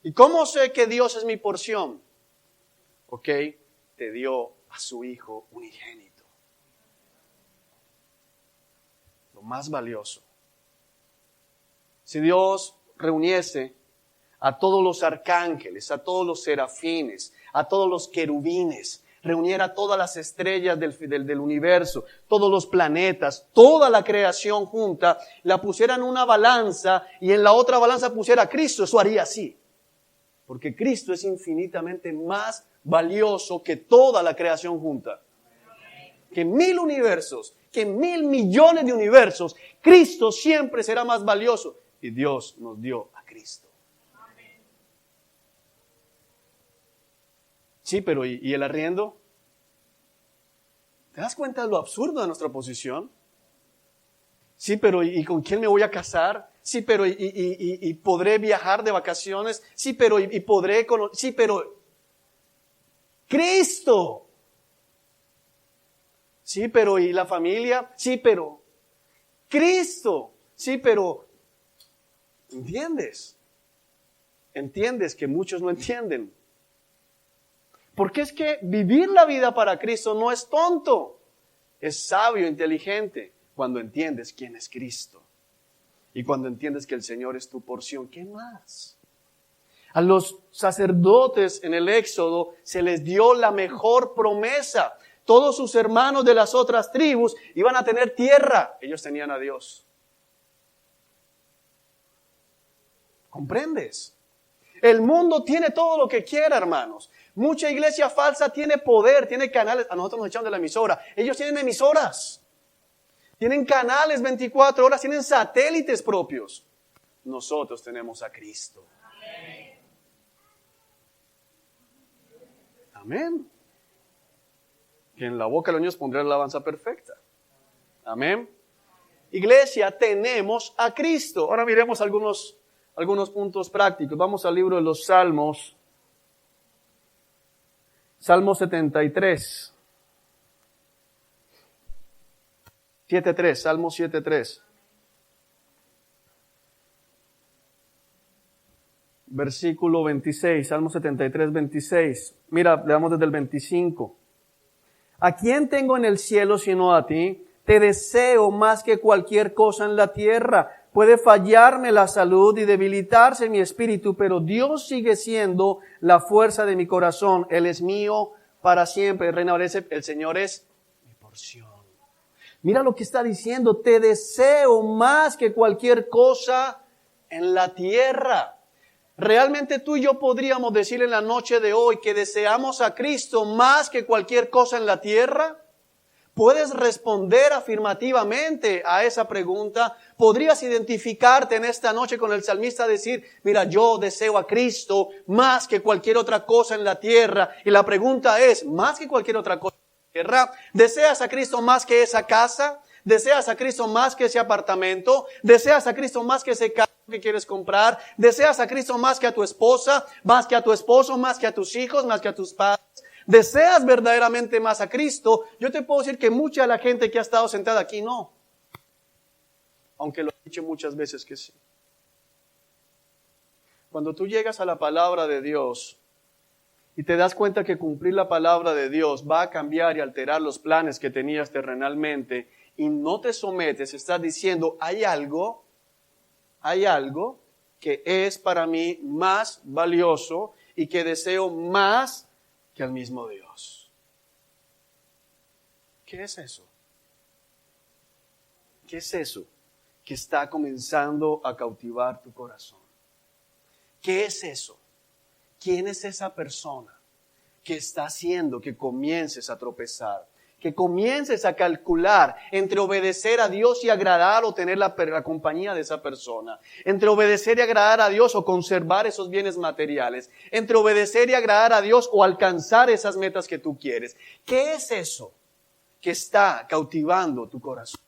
¿Y cómo sé que Dios es mi porción? Ok, te dio a su Hijo unigénito. Lo más valioso. Si Dios reuniese a todos los arcángeles, a todos los serafines, a todos los querubines, reuniera todas las estrellas del universo, todos los planetas, toda la creación junta, la pusiera en una balanza y en la otra balanza pusiera a Cristo, eso haría así. Porque Cristo es infinitamente más valioso que toda la creación junta. Que 1000 universos, que 1000 millones de universos, Cristo siempre será más valioso. Y Dios nos dio a Cristo. Sí, pero ¿y el arriendo? ¿Te das cuenta de lo absurdo de nuestra posición? Sí, pero ¿y con quién me voy a casar? Sí, pero ¿y podré viajar de vacaciones? Sí, pero ¿y podré conocer? Sí, pero Cristo. Sí, pero ¿y la familia? Sí, pero Cristo. Sí, pero ¿entiendes? ¿Entiendes que muchos no entienden? Porque es que vivir la vida para Cristo no es tonto. Es sabio, inteligente, cuando entiendes quién es Cristo. Y cuando entiendes que el Señor es tu porción, ¿qué más? A los sacerdotes en el Éxodo se les dio la mejor promesa. Todos sus hermanos de las otras tribus iban a tener tierra. Ellos tenían a Dios. ¿Comprendes? El mundo tiene todo lo que quiera, hermanos. Mucha iglesia falsa tiene poder, tiene canales. A nosotros nos echaron de la emisora. Ellos tienen emisoras. Tienen canales 24 horas, tienen satélites propios. Nosotros tenemos a Cristo. Amén. Que en la boca de los niños pondré la alabanza perfecta. Amén. Iglesia, tenemos a Cristo. Ahora miremos algunos puntos prácticos. Vamos al libro de los Salmos. Salmo 73. 7.3, Salmo 7.3. Versículo 26, Salmo 73, 26. Mira, leamos desde el 25. ¿A quién tengo en el cielo sino a ti? Te deseo más que cualquier cosa en la tierra. Puede fallarme la salud y debilitarse mi espíritu, pero Dios sigue siendo la fuerza de mi corazón. Él es mío para siempre. Reina, el Señor es mi porción. Mira lo que está diciendo. Te deseo más que cualquier cosa en la tierra. ¿Realmente tú y yo podríamos decir en la noche de hoy que deseamos a Cristo más que cualquier cosa en la tierra? ¿Puedes responder afirmativamente a esa pregunta? ¿Podrías identificarte en esta noche con el salmista, decir, mira, yo deseo a Cristo más que cualquier otra cosa en la tierra? Y la pregunta es, ¿más que cualquier otra cosa en la tierra? ¿Deseas a Cristo más que esa casa? ¿Deseas a Cristo más que ese apartamento? ¿Deseas a Cristo más que ese carro que quieres comprar? ¿Deseas a Cristo más que a tu esposa? ¿Más que a tu esposo? ¿Más que a tus hijos? ¿Más que a tus padres? ¿Deseas verdaderamente más a Cristo? Yo te puedo decir que mucha de la gente que ha estado sentada aquí no. Aunque lo he dicho muchas veces que sí. Cuando tú llegas a la palabra de Dios y te das cuenta que cumplir la palabra de Dios va a cambiar y alterar los planes que tenías terrenalmente y no te sometes, estás diciendo, hay algo que es para mí más valioso y que deseo más que al mismo Dios. ¿Qué es eso? ¿Qué es eso que está comenzando a cautivar tu corazón? ¿Qué es eso? ¿Quién es esa persona que está haciendo que comiences a tropezar? Que comiences a calcular entre obedecer a Dios y agradar o tener la compañía de esa persona. Entre obedecer y agradar a Dios o conservar esos bienes materiales. Entre obedecer y agradar a Dios o alcanzar esas metas que tú quieres. ¿Qué es eso que está cautivando tu corazón?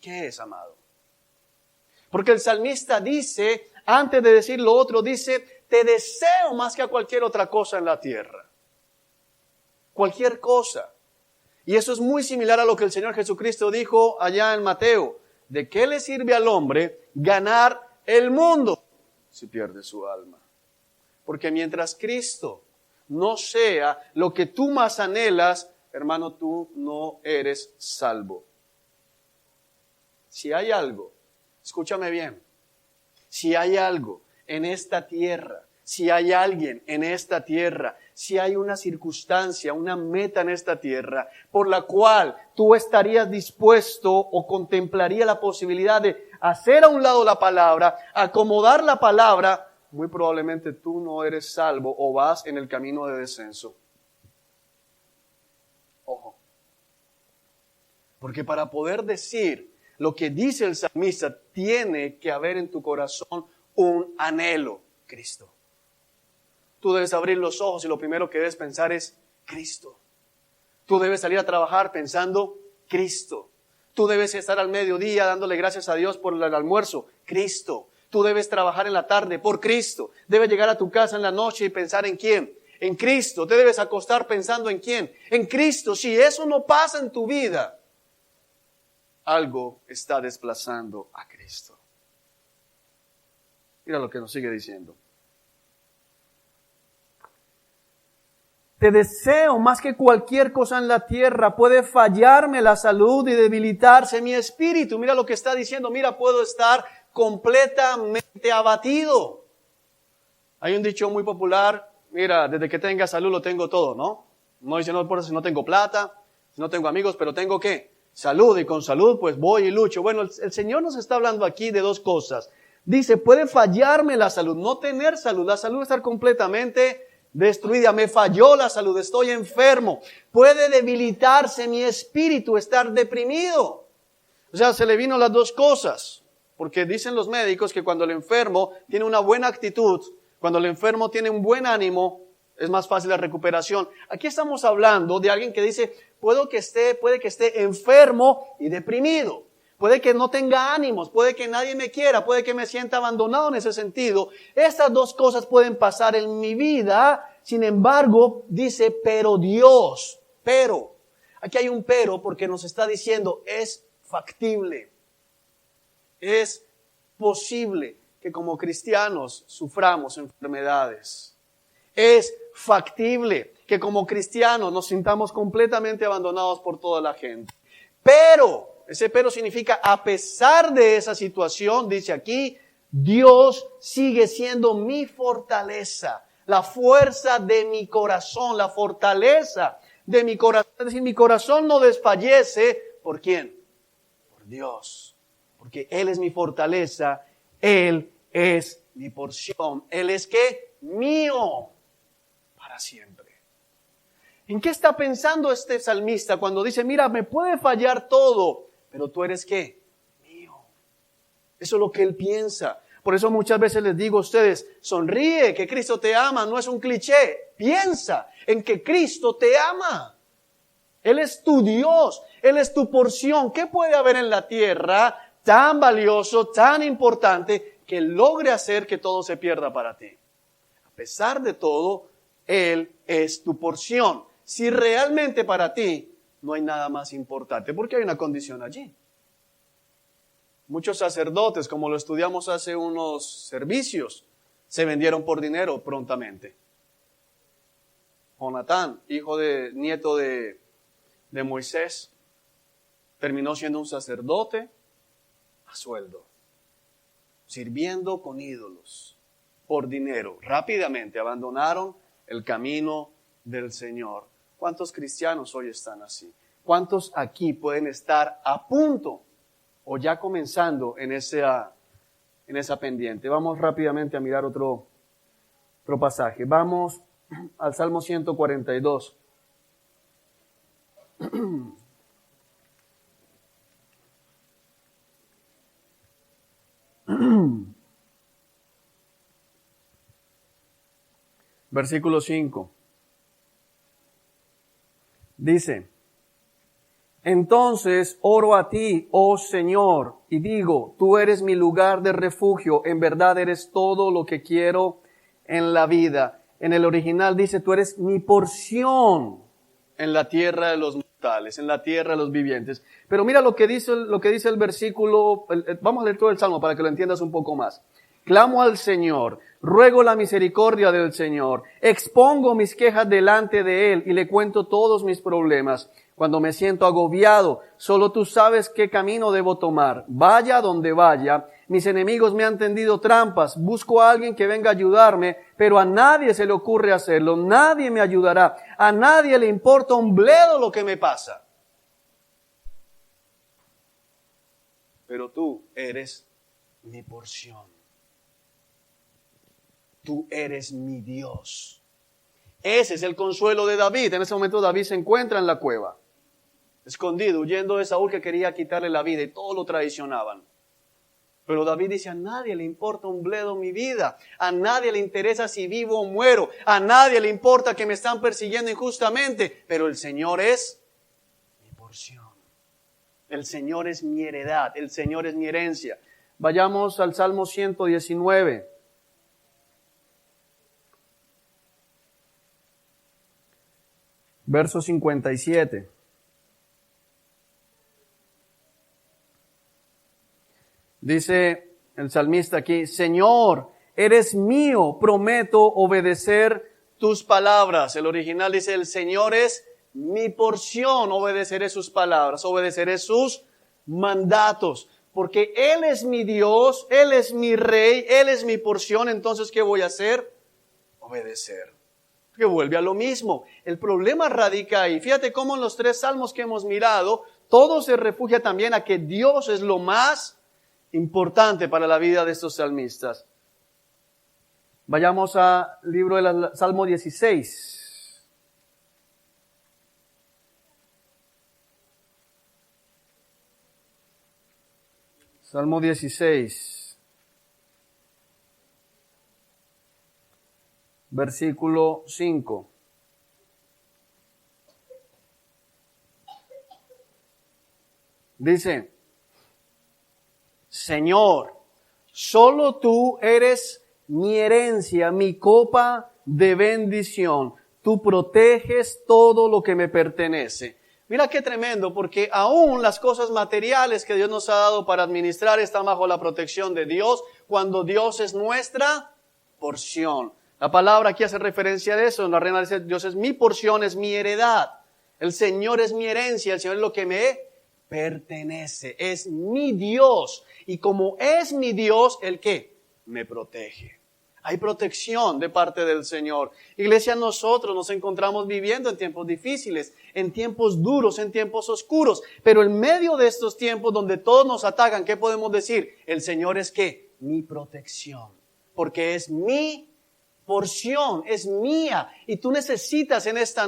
¿Qué es, amado? Porque el salmista dice, antes de decir lo otro, dice, te deseo más que a cualquier otra cosa en la tierra. Cualquier cosa. Y eso es muy similar a lo que el Señor Jesucristo dijo allá en Mateo. ¿De qué le sirve al hombre ganar el mundo si pierde su alma? Porque mientras Cristo no sea lo que tú más anhelas, hermano, tú no eres salvo. Si hay algo, escúchame bien, si hay algo en esta tierra, si hay alguien en esta tierra, si hay una circunstancia, una meta en esta tierra por la cual tú estarías dispuesto o contemplaría la posibilidad de hacer a un lado la palabra, acomodar la palabra, muy probablemente tú no eres salvo o vas en el camino de descenso. Ojo. Porque para poder decir lo que dice el salmista, tiene que haber en tu corazón un anhelo, Cristo. Tú debes abrir los ojos y lo primero que debes pensar es Cristo. Tú debes salir a trabajar pensando Cristo. Tú debes estar al mediodía dándole gracias a Dios por el almuerzo, Cristo. Tú debes trabajar en la tarde por Cristo. Debes llegar a tu casa en la noche y pensar en quién, en Cristo. Te debes acostar pensando en quién, en Cristo. Si eso no pasa en tu vida, algo está desplazando a Cristo. Mira lo que nos sigue diciendo. Te deseo más que cualquier cosa en la tierra. Puede fallarme la salud y debilitarse mi espíritu. Mira lo que está diciendo. Mira, puedo estar completamente abatido. Hay un dicho muy popular. Mira, desde que tenga salud lo tengo todo, ¿no? No dice, no importa si no tengo plata, si no tengo amigos, pero tengo ¿qué? Salud. Y con salud pues voy y lucho. Bueno, el Señor nos está hablando aquí de dos cosas. Dice, puede fallarme la salud, no tener salud. La salud estar completamente destruida, me falló la salud, estoy enfermo. Puede debilitarse mi espíritu, estar deprimido. O sea, se le vino las dos cosas. Porque dicen los médicos que cuando el enfermo tiene una buena actitud, cuando el enfermo tiene un buen ánimo, es más fácil la recuperación. Aquí estamos hablando de alguien que dice, puede que esté enfermo y deprimido. Puede que no tenga ánimos, puede que nadie me quiera, puede que me sienta abandonado en ese sentido. Estas dos cosas pueden pasar en mi vida. Sin embargo, dice, pero Dios, pero. Aquí hay un pero porque nos está diciendo, es factible. Es posible que como cristianos suframos enfermedades. Es factible que como cristianos nos sintamos completamente abandonados por toda la gente. Pero, ese pero significa a pesar de esa situación, dice aquí, Dios sigue siendo mi fortaleza, la fuerza de mi corazón, la fortaleza de mi corazón. Es decir, mi corazón no desfallece. ¿Por quién? Por Dios. Porque Él es mi fortaleza, Él es mi porción. Él es ¿qué? Mío para siempre. ¿En qué está pensando este salmista cuando dice, mira, me puede fallar todo, pero tú eres ¿qué? Mío. Eso es lo que él piensa. Por eso muchas veces les digo a ustedes, sonríe, que Cristo te ama, no es un cliché. Piensa en que Cristo te ama. Él es tu Dios, Él es tu porción. ¿Qué puede haber en la tierra tan valioso, tan importante, que logre hacer que todo se pierda para ti? A pesar de todo, Él es tu porción. Si realmente para ti no hay nada más importante, porque hay una condición allí. Muchos sacerdotes, como lo estudiamos hace unos servicios, se vendieron por dinero prontamente. Jonatán, nieto de Moisés, terminó siendo un sacerdote a sueldo, sirviendo con ídolos, por dinero. Rápidamente abandonaron el camino del Señor. ¿Cuántos cristianos hoy están así? ¿Cuántos aquí pueden estar a punto o ya comenzando en esa pendiente. Vamos rápidamente a mirar otro pasaje. Vamos al Salmo 142. Versículo 5. Dice: entonces oro a ti, oh Señor, y digo, tú eres mi lugar de refugio, en verdad eres todo lo que quiero en la vida. En el original dice, tú eres mi porción en la tierra de los mortales, en la tierra de los vivientes. Pero mira lo que dice el versículo, vamos a leer todo el Salmo para que lo entiendas un poco más. Clamo al Señor, ruego la misericordia del Señor, expongo mis quejas delante de Él y le cuento todos mis problemas. Cuando me siento agobiado, solo tú sabes qué camino debo tomar. Vaya donde vaya, mis enemigos me han tendido trampas. Busco a alguien que venga a ayudarme, pero a nadie se le ocurre hacerlo. Nadie me ayudará. A nadie le importa un bledo lo que me pasa. Pero tú eres mi porción. Tú eres mi Dios. Ese es el consuelo de David. En ese momento David se encuentra en la cueva, escondido, huyendo de Saúl que quería quitarle la vida y todos lo traicionaban. Pero David dice, a nadie le importa un bledo mi vida, a nadie le interesa si vivo o muero, a nadie le importa que me están persiguiendo injustamente, pero el Señor es mi porción. El Señor es mi heredad, el Señor es mi herencia. Vayamos al Salmo 119. Verso 57. Dice el salmista aquí, Señor, eres mío, prometo obedecer tus palabras. El original dice, el Señor es mi porción, obedeceré sus palabras, obedeceré sus mandatos. Porque Él es mi Dios, Él es mi Rey, Él es mi porción, entonces ¿qué voy a hacer? Obedecer. Que vuelve a lo mismo. El problema radica ahí. Fíjate cómo en los 3 salmos que hemos mirado, todo se refugia también a que Dios es lo más importante para la vida de estos salmistas. Vayamos al libro del Salmo 16. Salmo 16. Versículo 5. Dice, Señor, solo tú eres mi herencia, mi copa de bendición. Tú proteges todo lo que me pertenece. Mira qué tremendo, porque aún las cosas materiales que Dios nos ha dado para administrar están bajo la protección de Dios cuando Dios es nuestra porción. La palabra aquí hace referencia a eso. En la Reina dice, Dios es mi porción, es mi heredad. El Señor es mi herencia, el Señor es lo que me pertenece. Es mi Dios. Y como es mi Dios, ¿el qué? Me protege. Hay protección de parte del Señor. Iglesia, nosotros nos encontramos viviendo en tiempos difíciles, en tiempos duros, en tiempos oscuros. Pero en medio de estos tiempos donde todos nos atacan, ¿qué podemos decir? El Señor es ¿qué? Mi protección. Porque es mi porción, es mía. Y tú necesitamos en esta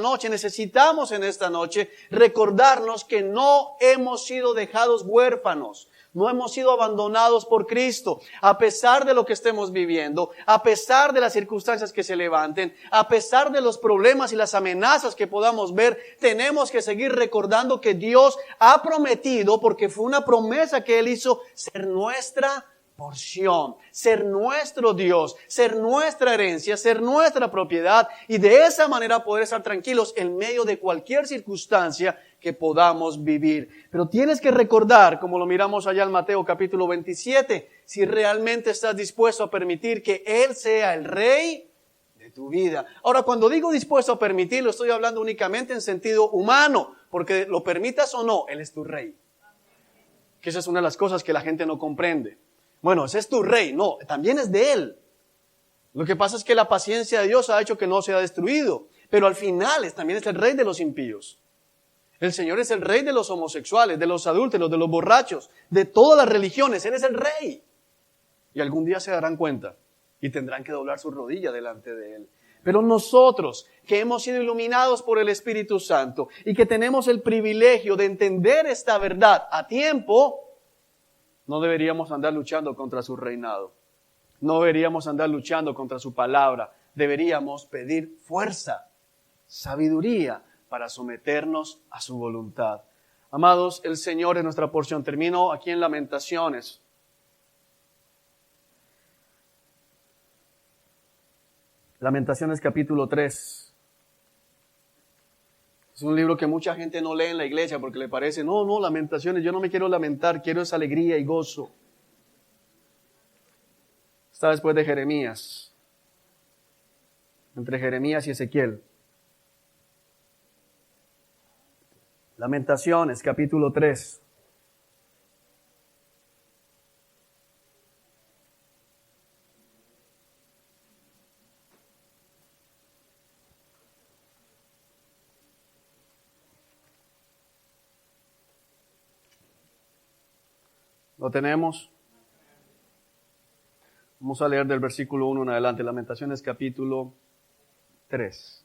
noche recordarnos que no hemos sido dejados huérfanos. No hemos sido abandonados por Cristo, a pesar de lo que estemos viviendo, a pesar de las circunstancias que se levanten, a pesar de los problemas y las amenazas que podamos ver, tenemos que seguir recordando que Dios ha prometido, porque fue una promesa que Él hizo, ser nuestra porción, ser nuestro Dios, ser nuestra herencia, ser nuestra propiedad y de esa manera poder estar tranquilos en medio de cualquier circunstancia que podamos vivir. Pero tienes que recordar, como lo miramos allá en Mateo capítulo 27, si realmente estás dispuesto a permitir que Él sea el Rey de tu vida. Ahora, cuando digo dispuesto a permitirlo, estoy hablando únicamente en sentido humano, porque lo permitas o no, Él es tu Rey. Que esa es una de las cosas que la gente no comprende. Bueno, ese es tu Rey. No, también es de Él. Lo que pasa es que la paciencia de Dios ha hecho que no sea destruido, pero al final también es el Rey de los impíos. El Señor es el rey de los homosexuales, de los adúlteros, de los borrachos, de todas las religiones. Él es el rey. Y algún día se darán cuenta y tendrán que doblar su rodilla delante de Él. Pero nosotros, que hemos sido iluminados por el Espíritu Santo y que tenemos el privilegio de entender esta verdad a tiempo, no deberíamos andar luchando contra su reinado. No deberíamos andar luchando contra su palabra. Deberíamos pedir fuerza, sabiduría para someternos a su voluntad. Amados, el Señor es nuestra porción. Termino aquí en Lamentaciones. Lamentaciones capítulo 3. Es un libro que mucha gente no lee en la iglesia porque le parece, no, Lamentaciones, yo no me quiero lamentar, quiero esa alegría y gozo. Está después de Jeremías, entre Jeremías y Ezequiel. Lamentaciones capítulo 3. ¿Lo tenemos? Vamos a leer del versículo 1 en adelante, Lamentaciones capítulo 3.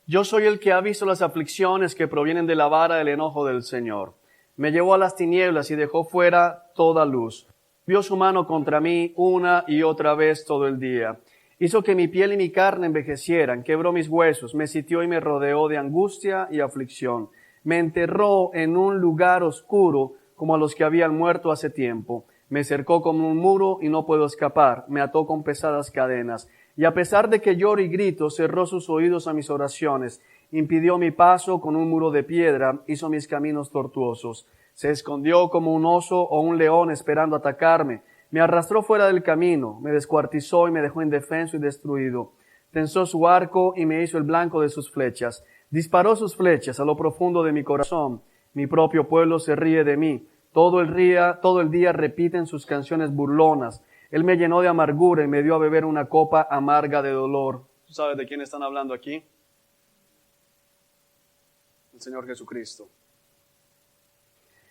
Yo soy el que ha visto las aflicciones que provienen de la vara del enojo del Señor. Me llevó a las tinieblas y dejó fuera toda luz. Vio su mano contra mí una y otra vez todo el día. Hizo que mi piel y mi carne envejecieran, quebró mis huesos, me sitió y me rodeó de angustia y aflicción. Me enterró en un lugar oscuro como a los que habían muerto hace tiempo. Me cercó como un muro y no puedo escapar. Me ató con pesadas cadenas. Y a pesar de que lloro y grito, cerró sus oídos a mis oraciones. Impidió mi paso con un muro de piedra, hizo mis caminos tortuosos. Se escondió como un oso o un león esperando atacarme. Me arrastró fuera del camino, me descuartizó y me dejó indefenso y destruido. Tensó su arco y me hizo el blanco de sus flechas. Disparó sus flechas a lo profundo de mi corazón. Mi propio pueblo se ríe de mí. Todo el día repiten sus canciones burlonas. Él me llenó de amargura y me dio a beber una copa amarga de dolor. ¿Tú sabes de quién están hablando aquí? El Señor Jesucristo.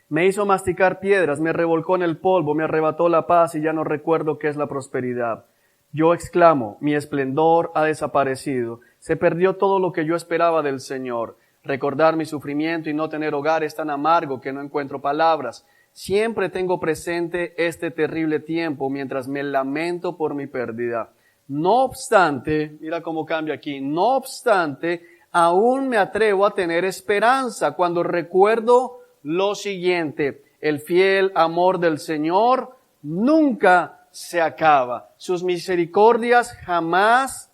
Me hizo masticar piedras, me revolcó en el polvo, me arrebató la paz y ya no recuerdo qué es la prosperidad. Yo exclamo, mi esplendor ha desaparecido. Se perdió todo lo que yo esperaba del Señor. Recordar mi sufrimiento y no tener hogar es tan amargo que no encuentro palabras. Siempre tengo presente este terrible tiempo mientras me lamento por mi pérdida. No obstante, mira cómo cambia aquí, no obstante, aún me atrevo a tener esperanza cuando recuerdo lo siguiente: el fiel amor del Señor nunca se acaba. Sus misericordias jamás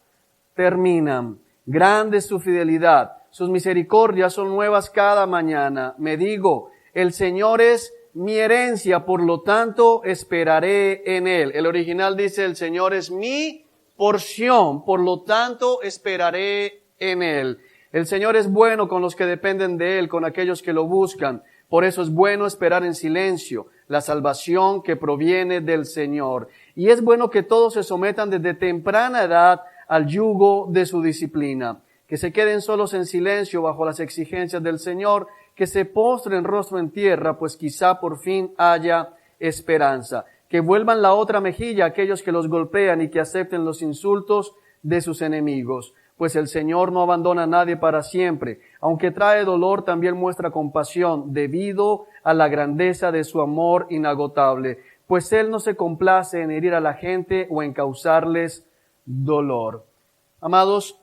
terminan. Grande es su fidelidad. Sus misericordias son nuevas cada mañana. Me digo, el Señor es mi herencia, por lo tanto esperaré en Él. El original dice, el Señor es mi porción, por lo tanto esperaré en Él. El Señor es bueno con los que dependen de Él, con aquellos que lo buscan. Por eso es bueno esperar en silencio la salvación que proviene del Señor. Y es bueno que todos se sometan desde temprana edad al yugo de su disciplina. Que se queden solos en silencio bajo las exigencias del Señor, que se postren rostro en tierra, pues quizá por fin haya esperanza. Que vuelvan la otra mejilla a aquellos que los golpean y que acepten los insultos de sus enemigos. Pues el Señor no abandona a nadie para siempre. Aunque trae dolor, también muestra compasión debido a la grandeza de su amor inagotable. Pues Él no se complace en herir a la gente o en causarles dolor. Amados,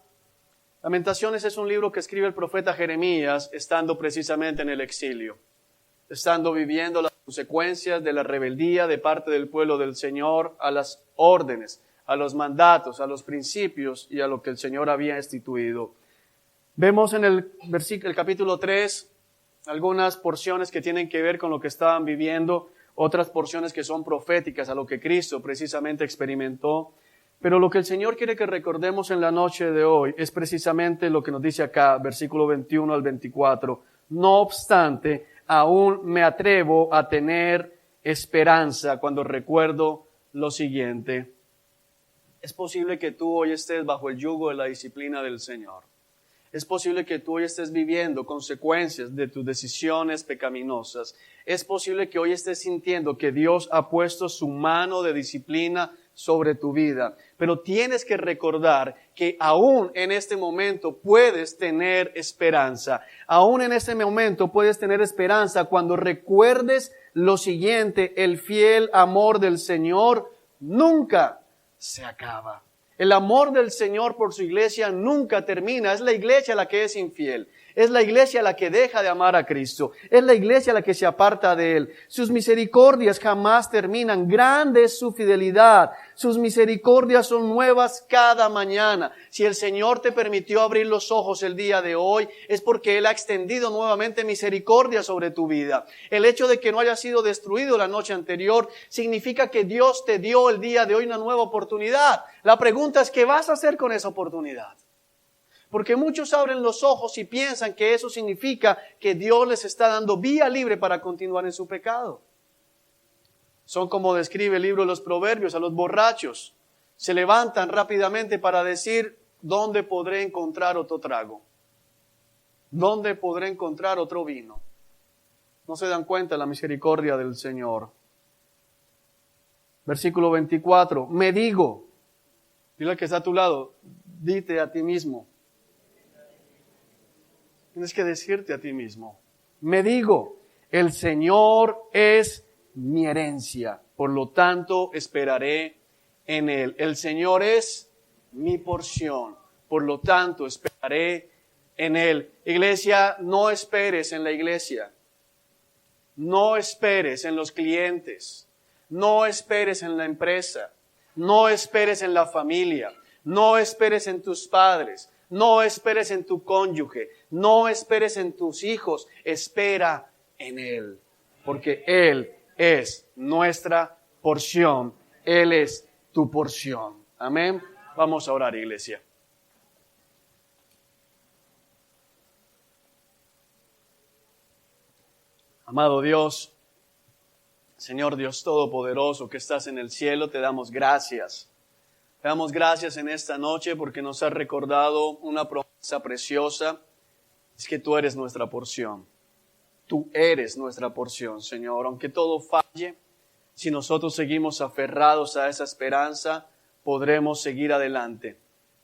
Lamentaciones es un libro que escribe el profeta Jeremías estando precisamente en el exilio, estando viviendo las consecuencias de la rebeldía de parte del pueblo del Señor a las órdenes, a los mandatos, a los principios y a lo que el Señor había instituido. Vemos en el capítulo 3 algunas porciones que tienen que ver con lo que estaban viviendo, otras porciones que son proféticas a lo que Cristo precisamente experimentó. Pero lo que el Señor quiere que recordemos en la noche de hoy es precisamente lo que nos dice acá, versículo 21 al 24. No obstante, aún me atrevo a tener esperanza cuando recuerdo lo siguiente. Es posible que tú hoy estés bajo el yugo de la disciplina del Señor. Es posible que tú hoy estés viviendo consecuencias de tus decisiones pecaminosas. Es posible que hoy estés sintiendo que Dios ha puesto su mano de disciplina sobre tu vida. Pero tienes que recordar que aún en este momento puedes tener esperanza. Aún en este momento puedes tener esperanza cuando recuerdes lo siguiente: el fiel amor del Señor nunca se acaba. El amor del Señor por su iglesia nunca termina. Es la iglesia la que es infiel. Es la iglesia la que deja de amar a Cristo. Es la iglesia la que se aparta de Él. Sus misericordias jamás terminan. Grande es su fidelidad. Sus misericordias son nuevas cada mañana. Si el Señor te permitió abrir los ojos el día de hoy, es porque Él ha extendido nuevamente misericordia sobre tu vida. El hecho de que no haya sido destruido la noche anterior significa que Dios te dio el día de hoy una nueva oportunidad. La pregunta es, ¿qué vas a hacer con esa oportunidad? Porque muchos abren los ojos y piensan que eso significa que Dios les está dando vía libre para continuar en su pecado. Son como describe el libro de los Proverbios a los borrachos. Se levantan rápidamente para decir, ¿dónde podré encontrar otro trago? ¿Dónde podré encontrar otro vino? No se dan cuenta de la misericordia del Señor. Versículo 24. Me digo, dile al que está a tu lado, dite a ti mismo. Tienes que decirte a ti mismo. Me digo, el Señor es mi herencia, por lo tanto esperaré en Él. El Señor es mi porción, por lo tanto esperaré en Él. Iglesia, no esperes en la iglesia. No esperes en los clientes. No esperes en la empresa. No esperes en la familia. No esperes en tus padres. No esperes en tu cónyuge. No esperes en tus hijos. Espera en Él. Porque Él es nuestra porción. Él es tu porción. Amén. Vamos a orar, iglesia. Amado Dios, Señor Dios Todopoderoso que estás en el cielo, te damos gracias. Te damos gracias en esta noche porque nos has recordado una promesa preciosa. Es que tú eres nuestra porción. Tú eres nuestra porción, Señor. Aunque todo falle, si nosotros seguimos aferrados a esa esperanza, podremos seguir adelante.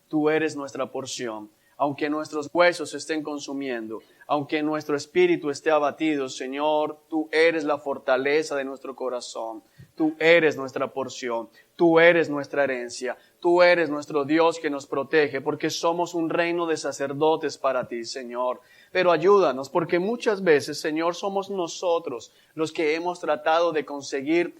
Tú eres nuestra porción. Aunque nuestros huesos se estén consumiendo, aunque nuestro espíritu esté abatido, Señor, tú eres la fortaleza de nuestro corazón. Tú eres nuestra porción. Tú eres nuestra herencia. Tú eres nuestro Dios que nos protege, porque somos un reino de sacerdotes para ti, Señor. Pero ayúdanos, porque muchas veces, Señor, somos nosotros los que hemos tratado de conseguir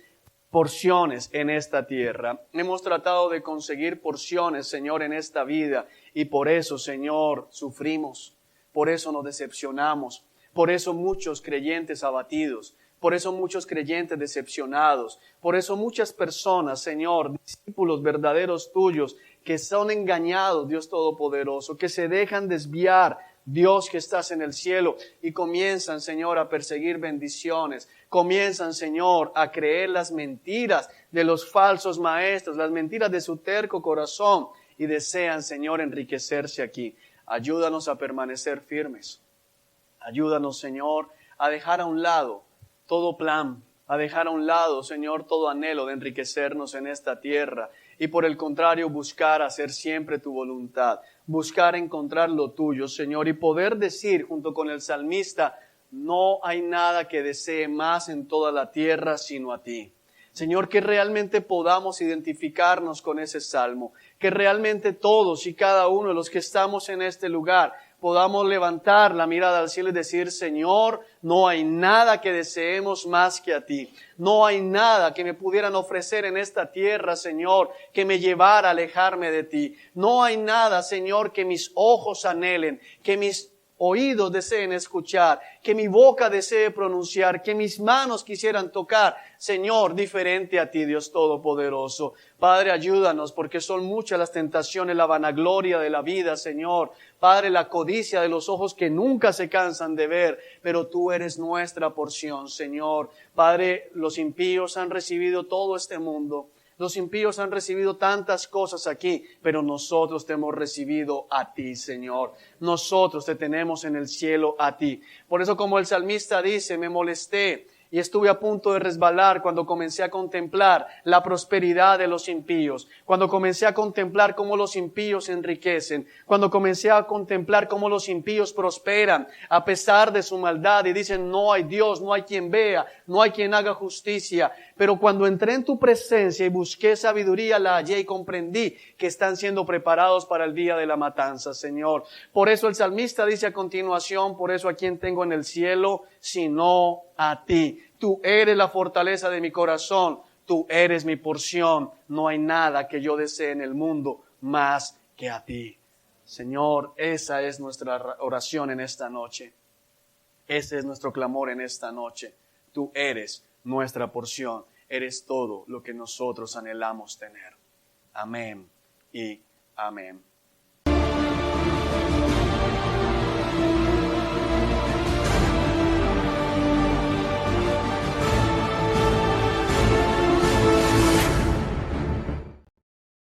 porciones en esta tierra. Hemos tratado de conseguir porciones, Señor, en esta vida. Y por eso, Señor, sufrimos. Por eso nos decepcionamos. Por eso muchos creyentes abatidos. Por eso muchos creyentes decepcionados. Por eso muchas personas, Señor, discípulos verdaderos tuyos, que son engañados, Dios Todopoderoso, que se dejan desviar, Dios que estás en el cielo, y comienzan, Señor, a perseguir bendiciones. Comienzan, Señor, a creer las mentiras de los falsos maestros, las mentiras de su terco corazón, y desean, Señor, enriquecerse aquí. Ayúdanos a permanecer firmes. Ayúdanos, Señor, a dejar a un lado todo plan, a dejar a un lado, Señor, todo anhelo de enriquecernos en esta tierra y por el contrario buscar hacer siempre tu voluntad, buscar encontrar lo tuyo, Señor, y poder decir junto con el salmista, no hay nada que desee más en toda la tierra sino a ti. Señor, que realmente podamos identificarnos con ese salmo, que realmente todos y cada uno de los que estamos en este lugar podamos levantar la mirada al cielo y decir, Señor, no hay nada que deseemos más que a ti. No hay nada que me pudieran ofrecer en esta tierra, Señor, que me llevara a alejarme de ti. No hay nada, Señor, que mis ojos anhelen, que mis oídos deseen escuchar, que mi boca desee pronunciar, que mis manos quisieran tocar, Señor, diferente a ti, Dios Todopoderoso. Padre, ayúdanos, porque son muchas las tentaciones, la vanagloria de la vida, Señor. Padre, la codicia de los ojos que nunca se cansan de ver, pero tú eres nuestra porción, Señor. Padre, los impíos han recibido todo este mundo. Los impíos han recibido tantas cosas aquí, pero nosotros te hemos recibido a ti, Señor. Nosotros te tenemos en el cielo a ti. Por eso, como el salmista dice, me molesté y estuve a punto de resbalar cuando comencé a contemplar la prosperidad de los impíos, cuando comencé a contemplar cómo los impíos se enriquecen, cuando comencé a contemplar cómo los impíos prosperan a pesar de su maldad y dicen no hay Dios, no hay quien vea, no hay quien haga justicia. Pero cuando entré en tu presencia y busqué sabiduría, la hallé y comprendí que están siendo preparados para el día de la matanza, Señor. Por eso el salmista dice a continuación, por eso a quien tengo en el cielo, sino a ti. Tú eres la fortaleza de mi corazón, tú eres mi porción. No hay nada que yo desee en el mundo más que a ti. Señor, esa es nuestra oración en esta noche. Ese es nuestro clamor en esta noche. Tú eres nuestra porción. Eres todo lo que nosotros anhelamos tener. Amén y amén.